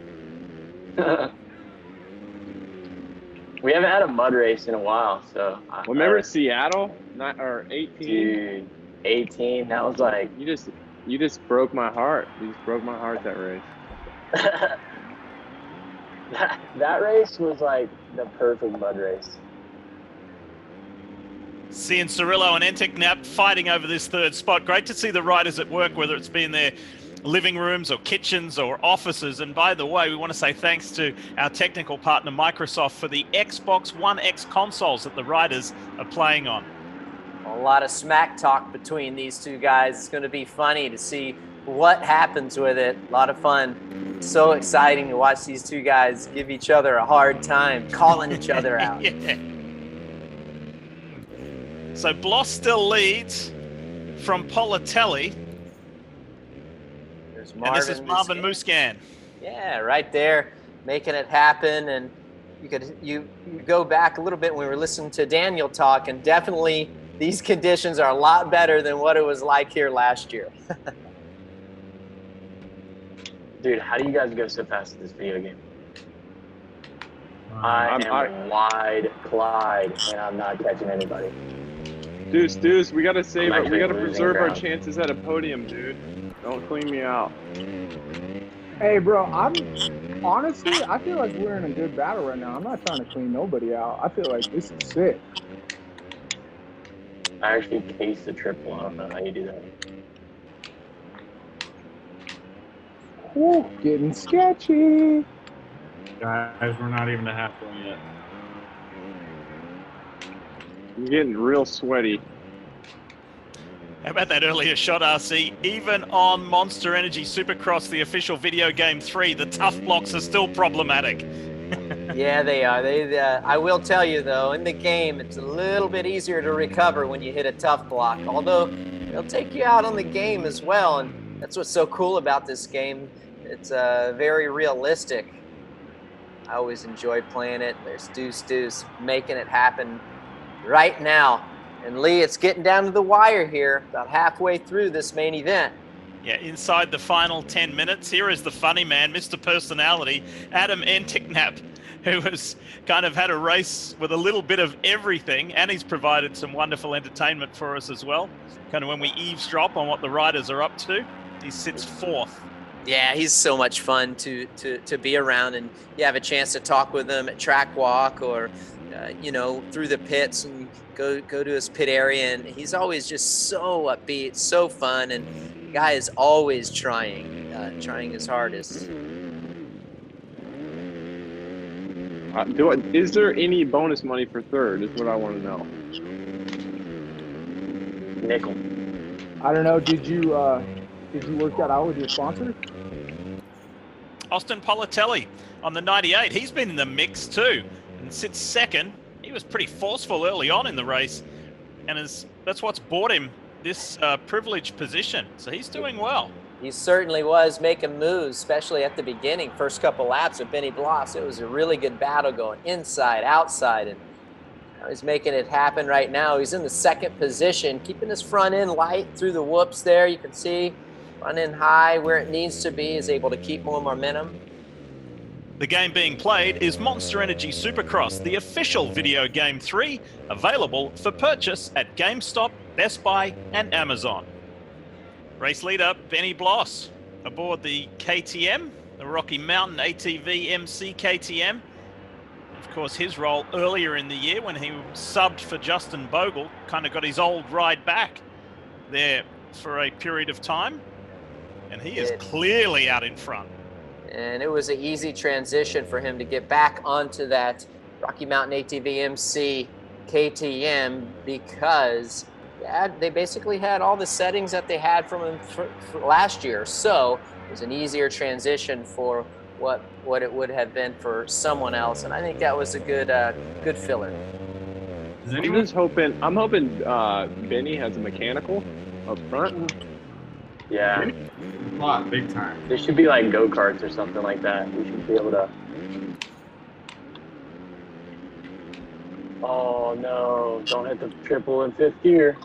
We haven't had a mud race in a while, so. Remember Seattle? 18? Dude, 18. That was like. You just broke my heart. You just broke my heart that race. That race was like the perfect mud race. Seeing Cirillo and Enticknap fighting over this third spot. Great to see the riders at work, whether it's been their living rooms or kitchens or offices. And by the way, we want to say thanks to our technical partner Microsoft for the Xbox One X consoles that the riders are playing on. A lot of smack talk between these two guys. It's going to be funny to see what happens with it. A lot of fun. So exciting to watch these two guys give each other a hard time, calling each other out. Yeah. So Bloss still leads from Politelli. There's and this is Marvin Muscan. Yeah, right there, making it happen. And you go back a little bit when we were listening to Daniel talk, and definitely these conditions are a lot better than what it was like here last year. Dude, how do you guys go so fast at this video game? I'm wide Clyde, and I'm not catching anybody. Deuce, we gotta save it. We gotta preserve our chances at a podium, dude. Don't clean me out. Hey, bro, honestly, I feel like we're in a good battle right now. I'm not trying to clean nobody out. I feel like this is sick. I actually cased the triple. I don't know how you do that. Ooh, getting sketchy. Guys, we're not even to halfway yet. I'm getting real sweaty. How about that earlier shot, RC? Even on Monster Energy Supercross, the official video game 3, the tough blocks are still problematic. Yeah, they are. I will tell you, though, in the game, it's a little bit easier to recover when you hit a tough block, although they'll take you out on the game as well, and that's what's so cool about this game. It's very realistic. I always enjoy playing it. There's Deuce making it happen right now. And Lee, it's getting down to the wire here, about halfway through this main event. Yeah, inside the final 10 minutes, here is the funny man, Mr. Personality, Adam Enticknap, who has kind of had a race with a little bit of everything, and he's provided some wonderful entertainment for us as well. Kind of when we eavesdrop on what the riders are up to, he sits fourth. Yeah, he's so much fun to be around, and you have a chance to talk with him at track walk or, through the pits and go to his pit area, and he's always just so upbeat, so fun, and the guy is always trying his hardest. Is there any bonus money for third is what I want to know. Nickel. I don't know, did you Did you work that out with your sponsor? Austin Politelli on the 98. He's been in the mix too and sits second. He was pretty forceful early on in the race, and that's what's bought him this privileged position. So he's doing well. He certainly was making moves, especially at the beginning. First couple laps with Benny Bloss, it was a really good battle going inside, outside, and he's making it happen right now. He's in the second position, keeping his front end light through the whoops there. You can see front end high where it needs to be, is able to keep more momentum. The game being played is Monster Energy Supercross, the official video game 3, available for purchase at GameStop, Best Buy, and Amazon. Race leader Benny Bloss aboard the KTM, the Rocky Mountain ATV MC KTM. Of course, his role earlier in the year when he subbed for Justin Bogle, kind of got his old ride back there for a period of time. And he is clearly out in front. And it was an easy transition for him to get back onto that Rocky Mountain ATV MC KTM because they basically had all the settings that they had from him for last year. So it was an easier transition for what it would have been for someone else. And I think that was a good filler. I'm hoping Benny has a mechanical up front. Yeah. Big time. There should be like go-karts or something like that. We should be able to. Oh no, don't hit the triple in fifth gear.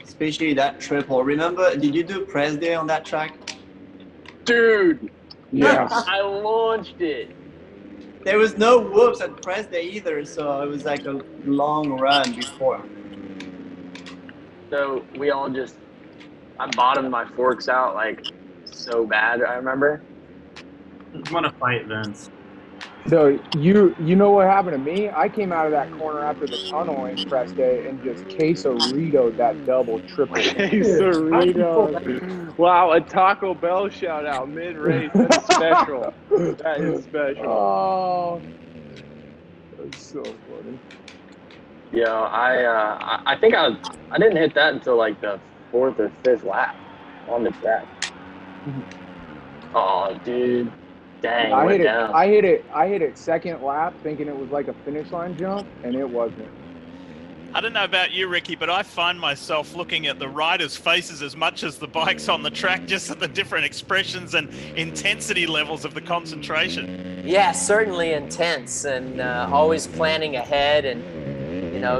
Especially that triple. Remember, did you do press day on that track? Dude! Yeah. I launched it. There was no whoops at press day either, so it was like a long run before. So we all I bottomed my forks out like so bad, I remember. I want to fight Vince. No, you know what happened to me? I came out of that corner after the tunnel in press day and just quesaritoed that double triple. Quesarito. Wow, a Taco Bell shout out mid-race. That's special. That is special. Oh, that's so funny. Yeah, I think I didn't hit that until like the fourth or fifth lap on the track. Oh, dude. Dang, I hit down. it. I hit it second lap, thinking it was like a finish line jump, and it wasn't. I don't know about you, Ricky, but I find myself looking at the riders' faces as much as the bikes on the track, just at the different expressions and intensity levels of the concentration. Yeah, certainly intense, and always planning ahead. And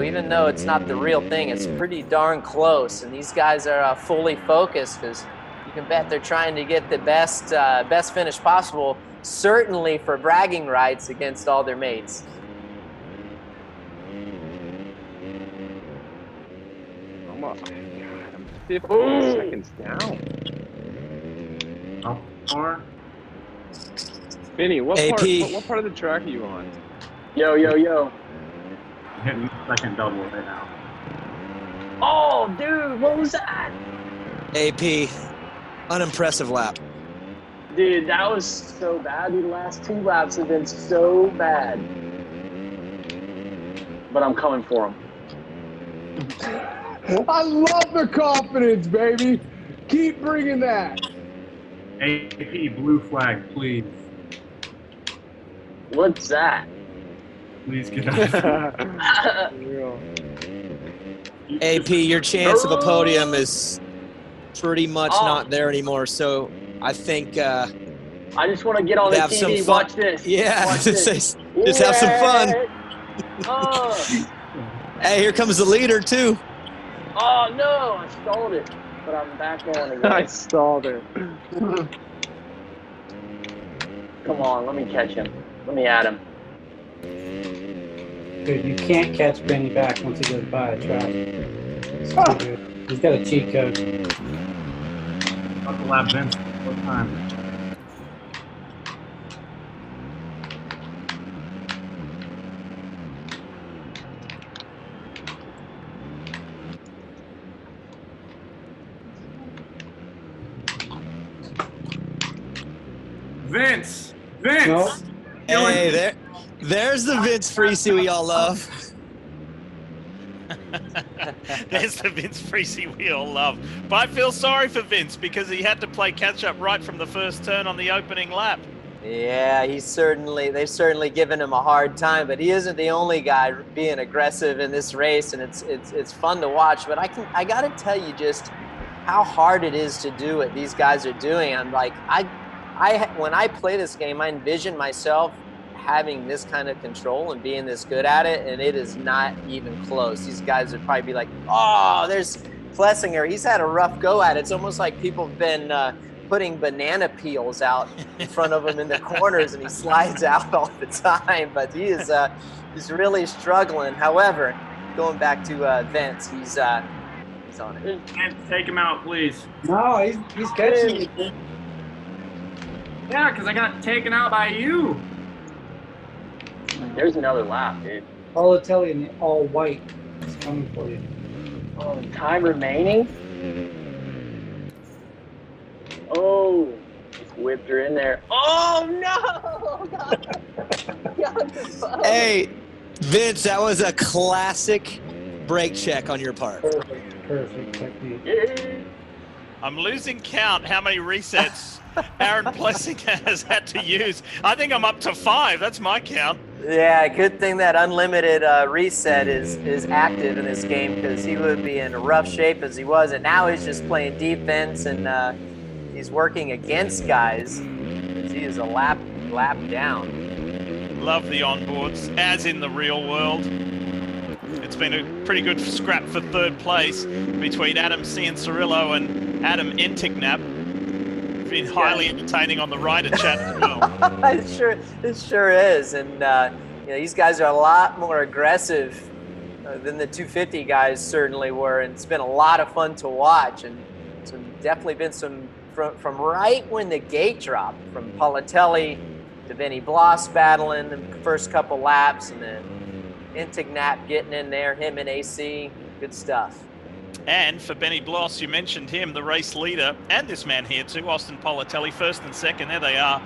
even though it's not the real thing, it's pretty darn close. And these guys are fully focused because you can bet they're trying to get the best finish possible, certainly for bragging rights against all their mates. I'm 15 seconds down. Benny, what part of the track are you on? Yo. Hitting the second double right now. Oh, dude, what was that? AP, unimpressive lap. Dude, that was so bad. The last two laps have been so bad. But I'm coming for him. I love the confidence, baby. Keep bringing that. AP, blue flag, please. What's that? Please get out. AP, your chance of a podium is pretty much not there anymore. So I think I just want to get on the TV. Watch this. Yeah, Watch this. Just have some fun. Hey, here comes the leader too. Oh no, I stalled it, but I'm back on again. I stalled it. Come on, let me catch him. Let me at him. Dude, you can't catch Benny back once he goes by a track. He's got a cheat code. Buckle lap Vince one time. Vince! No. Hey, there's the Vince Freese we all love. There's the Vince Freese we all love. But I feel sorry for Vince because he had to play catch up right from the first turn on the opening lap. Yeah, they've certainly given him a hard time, but he isn't the only guy being aggressive in this race, and it's fun to watch. But I got to tell you just how hard it is to do what these guys are doing. I'm like, when I play this game, I envision myself having this kind of control and being this good at it, and it is not even close. These guys would probably be like, oh, there's Plessinger. He's had a rough go at it. It's almost like people have been putting banana peels out in front of him in the corners, and he slides out all the time. But he's really struggling. However, going back to Vince, he's on it. Take him out, please. No, he's catching me. Yeah, because I got taken out by you. There's another lap, dude. Politelli in the all white is coming for you. Oh, time remaining? Oh, just whipped her in there. Oh, no! God. Hey, Vince, that was a classic brake check on your part. Perfect technique. I'm losing count how many resets Aaron Plessinger has had to use. I think I'm up to 5. That's my count. Yeah, good thing that unlimited reset is active in this game, because he would be in rough shape as he was, and now he's just playing defense, and he's working against guys. He is a lap down. Love the onboards, as in the real world. It's been a pretty good scrap for third place between Adam Cianciarillo and Adam Entignap. Been highly entertaining on the rider chat as well. It sure is, and these guys are a lot more aggressive than the 250 guys certainly were, and it's been a lot of fun to watch, and definitely been some from right when the gate dropped, from Politelli to Benny Bloss battling the first couple laps, and then Entignap getting in there, him and AC, good stuff. And for Benny Bloss, you mentioned him, the race leader, and this man here too, Austin Politelli, first and second. There they are.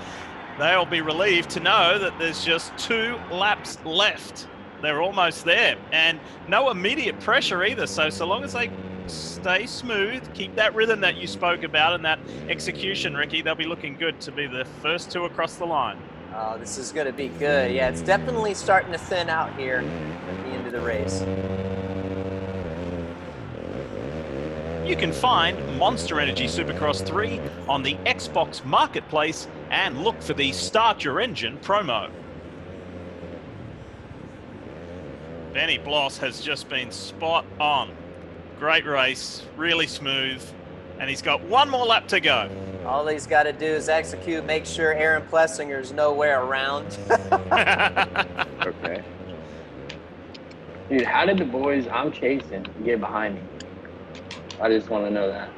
They'll be relieved to know that there's just 2 laps left. They're almost there, and no immediate pressure either. So long as they stay smooth, keep that rhythm that you spoke about and that execution, Ricky, they'll be looking good to be the first 2 across the line. Oh, this is going to be good. Yeah, it's definitely starting to thin out here at the end of the race. You can find Monster Energy Supercross 3 on the Xbox Marketplace and look for the Start Your Engine promo. Benny Bloss has just been spot on. Great race, really smooth, and he's got 1 more lap to go. All he's got to do is execute, make sure Aaron Plessinger's nowhere around. Okay. Dude, how did the boys I'm chasing get behind me? I just want to know that.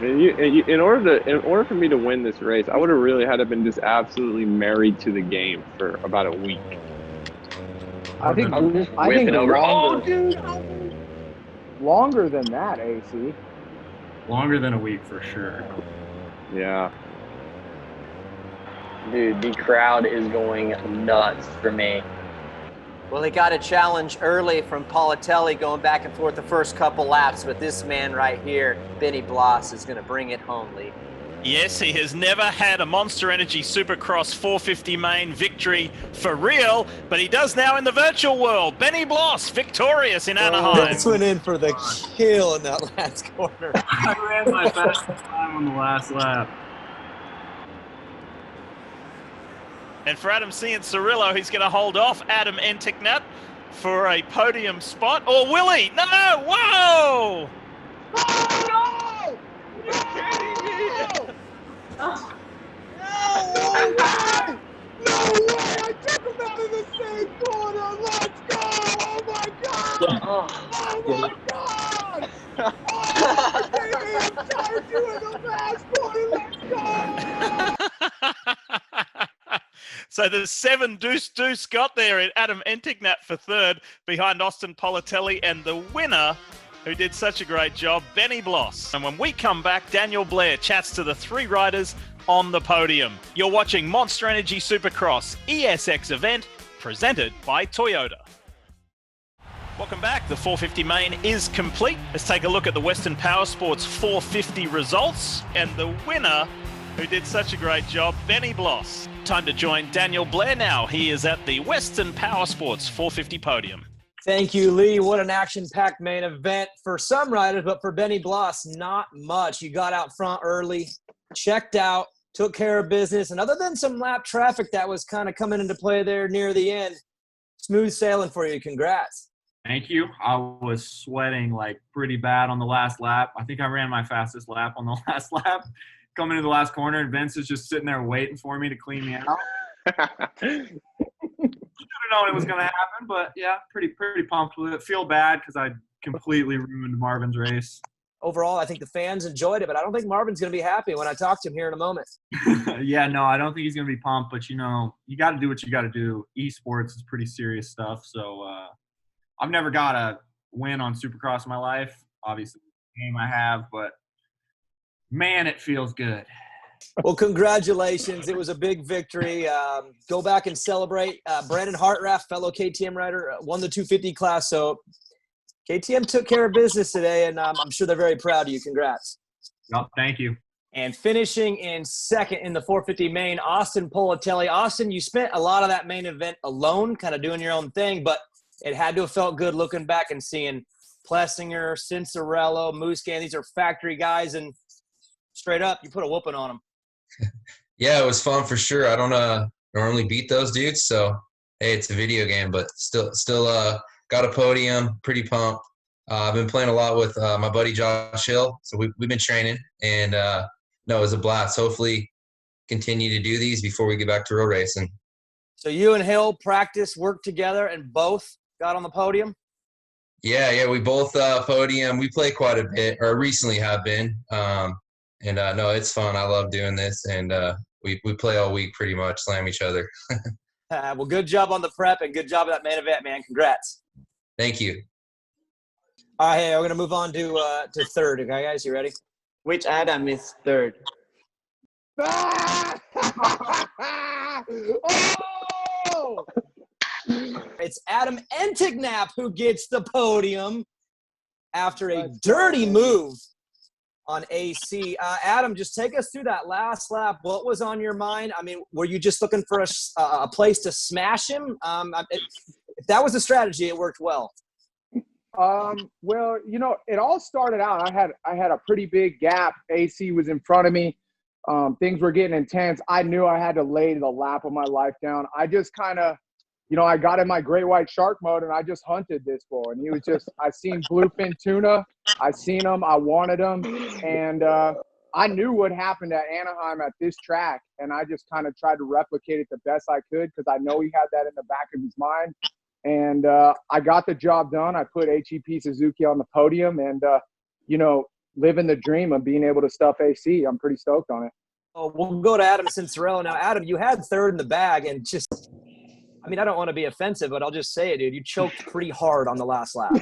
In order for me to win this race, I would have really had to been just absolutely married to the game for about a week. I think over. Oh, dude! Longer than that, AC. Longer than a week for sure. Yeah. Dude, the crowd is going nuts for me. Well, he got a challenge early from Politelli going back and forth the first couple laps, but this man right here, Benny Bloss, is going to bring it home, Lee. Yes, he has never had a Monster Energy Supercross 450 main victory for real, but he does now in the virtual world. Benny Bloss, victorious in Anaheim. This went in for the kill in that last corner. I ran my fastest time on the last lap. And for Adam Cianciarillo, he's going to hold off Adam Entignap for a podium spot. Or will he? No! Whoa! Oh, no! You're kidding me! No! No way! No way! I took him out of the same corner! Let's go! Oh my god! Oh my god! Oh, baby, I'm tired doing the last corner! Let's go! So the 7 deuce got there in Adam Entignap for third behind Austin Politelli, and the winner, who did such a great job, Benny Bloss. And when we come back, Daniel Blair chats to the 3 riders on the podium. You're watching Monster Energy Supercross ESX event presented by Toyota. Welcome back. The 450 main is complete. Let's take a look at the Western Power Sports 450 results and the winner, who did such a great job, Benny Bloss. Time to join Daniel Blair now. He is at the Western Power Sports 450 podium. Thank you, Lee. What an action-packed main event for some riders, but for Benny Bloss, not much. You got out front early, checked out, took care of business, and other than some lap traffic that was kind of coming into play there near the end, smooth sailing for you. Congrats. Thank you. I was sweating like pretty bad on the last lap. I think I ran my fastest lap on the last lap. Coming to the last corner, and Vince is just sitting there waiting for me to clean me out. Should have known it was going to happen, but yeah, pretty pumped with it. Feel bad because I completely ruined Marvin's race. Overall, I think the fans enjoyed it, but I don't think Marvin's going to be happy when I talk to him here in a moment. Yeah, no, I don't think he's going to be pumped, but you got to do what you got to do. Esports is pretty serious stuff, so I've never got a win on Supercross in my life. Obviously, the game I have, but man, it feels good. Well, congratulations. It was a big victory. Go back and celebrate. Brandon Hartraff, fellow KTM rider, won the 250 class. So KTM took care of business today, and I'm sure they're very proud of you. Congrats. Oh, thank you. And finishing in second in the 450 main, Austin Politelli. Austin, you spent a lot of that main event alone, kind of doing your own thing, but it had to have felt good looking back and seeing Plessinger, Cincerello, Muscan. These are factory guys, and straight up, you put a whooping on them. Yeah, it was fun for sure. I don't normally beat those dudes, so hey, it's a video game, but still got a podium. Pretty pumped. I've been playing a lot with my buddy Josh Hill, so we've been training, and no, it was a blast. Hopefully, continue to do these before we get back to road racing. So you and Hill practice, work together, and both got on the podium? Yeah, we both podium. We play quite a bit, or recently have been. No, it's fun. I love doing this, and we play all week pretty much, slam each other. Well, good job on the prep, and good job at that main event, man. Congrats. Thank you. All right, hey, we're going to move on to third. Okay, guys, you ready? Which Adam is third? Oh! It's Adam Entignap who gets the podium after a dirty move on AC. Adam, just take us through that last lap. What was on your mind? I mean, were you just looking for a place to smash him? If that was the strategy, it worked well. Well, it all started out. I had a pretty big gap. AC was in front of me. Things were getting intense. I knew I had to lay the lap of my life down. I just kind of, I got in my great white shark mode and I just hunted this bull. And he was just, I seen bluefin tuna. I seen him. I wanted him. And I knew what happened at Anaheim at this track. And I just kind of tried to replicate it the best I could because I know he had that in the back of his mind. And I got the job done. I put HEP Suzuki on the podium and, living the dream of being able to stuff AC. I'm pretty stoked on it. Oh, we'll go to Adam Cincerello now. Adam, you had third in the bag and just, I don't want to be offensive, but I'll just say it, dude. You choked pretty hard on the last lap.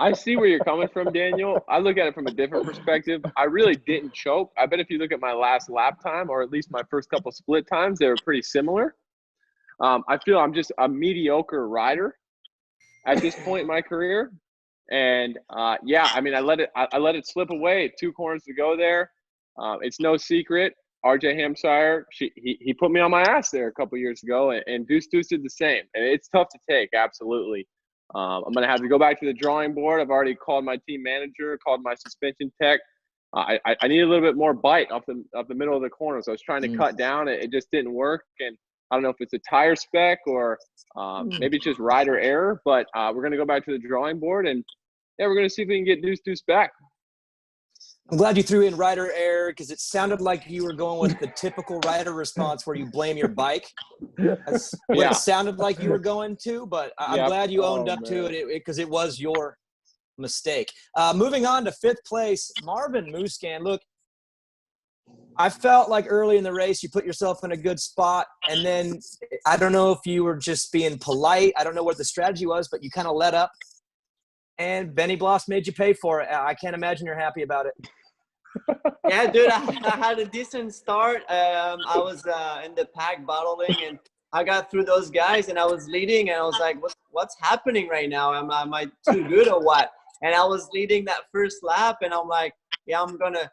I see where you're coming from, Daniel. I look at it from a different perspective. I really didn't choke. I bet if you look at my last lap time, or at least my first couple split times, they were pretty similar. I feel I'm just a mediocre rider at this point in my career. And I let it slip away. 2 corners to go there. It's no secret. RJ Hampshire, he put me on my ass there a couple years ago, and Deuce did the same. And it's tough to take, absolutely. I'm going to have to go back to the drawing board. I've already called my team manager, called my suspension tech. I need a little bit more bite up the middle of the corner. So I was trying to cut down. It just didn't work. And I don't know if it's a tire spec or maybe it's just rider error. But we're going to go back to the drawing board, and we're going to see if we can get Deuce back. I'm glad you threw in rider error because it sounded like you were going with the typical rider response where you blame your bike. That's what it sounded like you were going to, but I'm glad you owned up to it because it was your mistake. Moving on to 5th place, Marvin Muscan. Look, I felt like early in the race you put yourself in a good spot, and then I don't know if you were just being polite. I don't know what the strategy was, but you kind of let up. And Benny Bloss made you pay for it. I can't imagine you're happy about it. Yeah, dude, I had a decent start. I was in the pack battling, and I got through those guys, and I was leading, and I was like, what's happening right now? Am I too good or what? And I was leading that first lap, and I'm like, yeah, I'm gonna,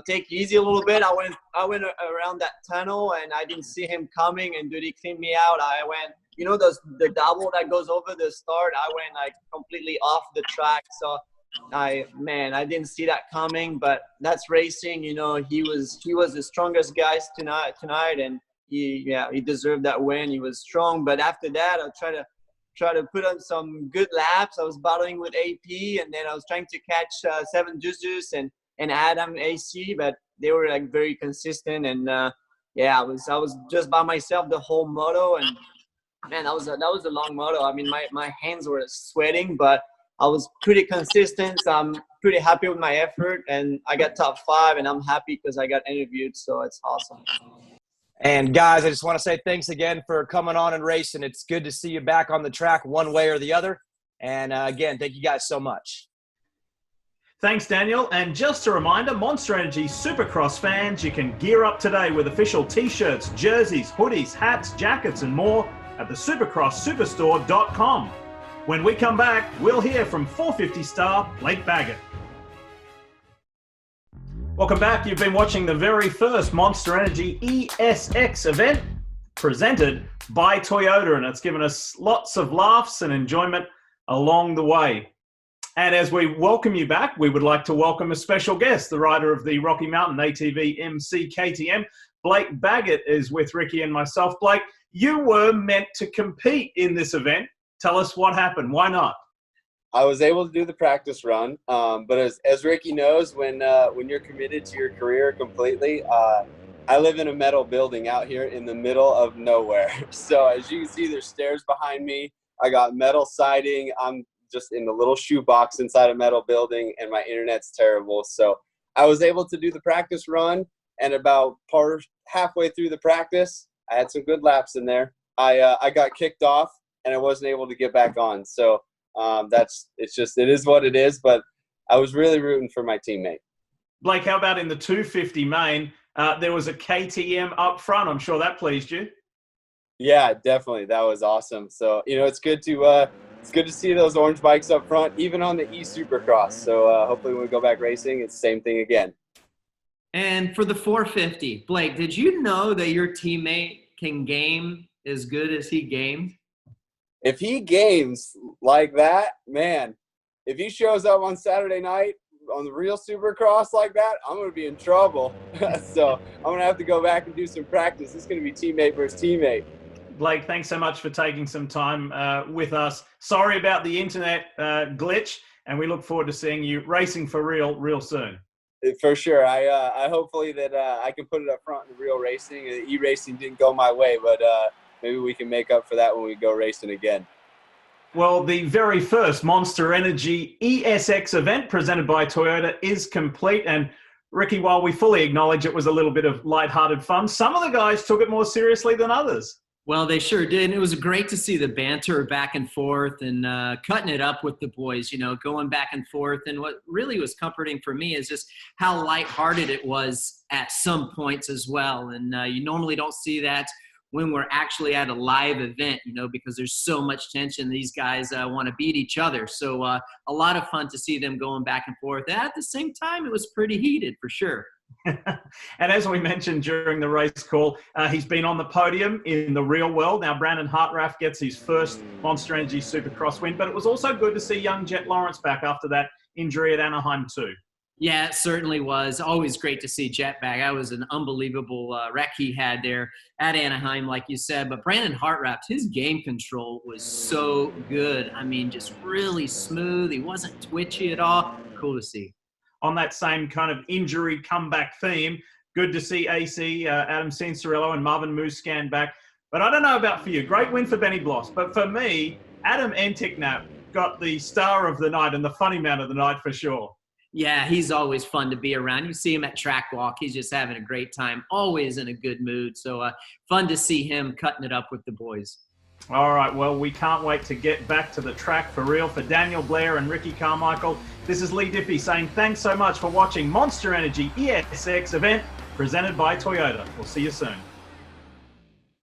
take it easy a little bit. I went around that tunnel, and I didn't see him coming, and dude, he cleaned me out. I went, the double that goes over the start, I went like completely off the track. So I didn't see that coming, but that's racing. He was the strongest guys tonight, and he deserved that win. He was strong, but after that, I try to put on some good laps. I was battling with AP, and then I was trying to catch Seven Juice and Adam AC, but they were like very consistent. And I was just by myself the whole moto, and man, that was a long moto. I mean, my hands were sweating, but I was pretty consistent. So I'm pretty happy with my effort, and I got top 5, and I'm happy because I got interviewed. So it's awesome. And guys, I just want to say thanks again for coming on and racing. It's good to see you back on the track one way or the other. And again, thank you guys so much. Thanks, Daniel. And just a reminder, Monster Energy Supercross fans, you can gear up today with official t-shirts, jerseys, hoodies, hats, jackets, and more at the supercrosssuperstore.com. When we come back, we'll hear from 450 star Blake Baggett. Welcome back. You've been watching the very first Monster Energy ESX event presented by Toyota, and it's given us lots of laughs and enjoyment along the way. And as we welcome you back, we would like to welcome a special guest, the rider of the Rocky Mountain ATV MC KTM. Blake Baggett is with Ricky and myself. Blake, you were meant to compete in this event. Tell us what happened. Why not? I was able to do the practice run, but as Ricky knows, when you're committed to your career completely, I live in a metal building out here in the middle of nowhere. So as you can see, there's stairs behind me. I got metal siding. I'm just in the little shoebox inside a metal building, and my internet's terrible. So I was able to do the practice run, and about halfway through the practice, I had some good laps in there. I got kicked off, and I wasn't able to get back on. So it is what it is, but I was really rooting for my teammate. Blake, how about in the 250 main? There was a KTM up front. I'm sure that pleased you. Yeah, definitely. That was awesome. So, it's good to see those orange bikes up front, even on the e-Supercross. So hopefully when we go back racing, it's the same thing again. And for the 450, Blake, did you know that your teammate can game as good as he gamed? If he games like that, man, if he shows up on Saturday night on the real Supercross like that, I'm going to be in trouble. So I'm going to have to go back and do some practice. It's going to be teammate versus teammate. Blake, thanks so much for taking some time with us. Sorry about the internet glitch, and we look forward to seeing you racing for real soon. For sure. I hopefully that I can put it up front in the real racing. E-racing didn't go my way, but maybe we can make up for that when we go racing again. Well, the very first Monster Energy ESX event presented by Toyota is complete. And Ricky, while we fully acknowledge it was a little bit of lighthearted fun, some of the guys took it more seriously than others. Well, they sure did. And it was great to see the banter back and forth and cutting it up with the boys, going back and forth. And what really was comforting for me is just how lighthearted it was at some points as well. And you normally don't see that when we're actually at a live event, because there's so much tension. These guys want to beat each other. So a lot of fun to see them going back and forth. At the same time, it was pretty heated for sure. And as we mentioned during the race call, he's been on the podium in the real world. Now, Brandon Hartraff gets his first Monster Energy Supercross win, but it was also good to see young Jet Lawrence back after that injury at Anaheim too. Yeah, it certainly was. Always great to see Jet back. That was an unbelievable wreck he had there at Anaheim, like you said. But Brandon Hartraff, his game control was so good. I mean, just really smooth. He wasn't twitchy at all. Cool to see. On that same kind of injury comeback theme, good to see AC, Adam Cincerillo and Marvin Muscan back. But I don't know about for you. Great win for Benny Bloss. But for me, Adam Enticknap got the star of the night and the funny man of the night for sure. Yeah, he's always fun to be around. You see him at track walk. He's just having a great time, always in a good mood. So fun to see him cutting it up with the boys. All right, well, we can't wait to get back to the track for real. For Daniel Blair and Ricky Carmichael, this is Lee Diffie saying thanks so much for watching Monster Energy ESX event presented by Toyota. We'll see you soon.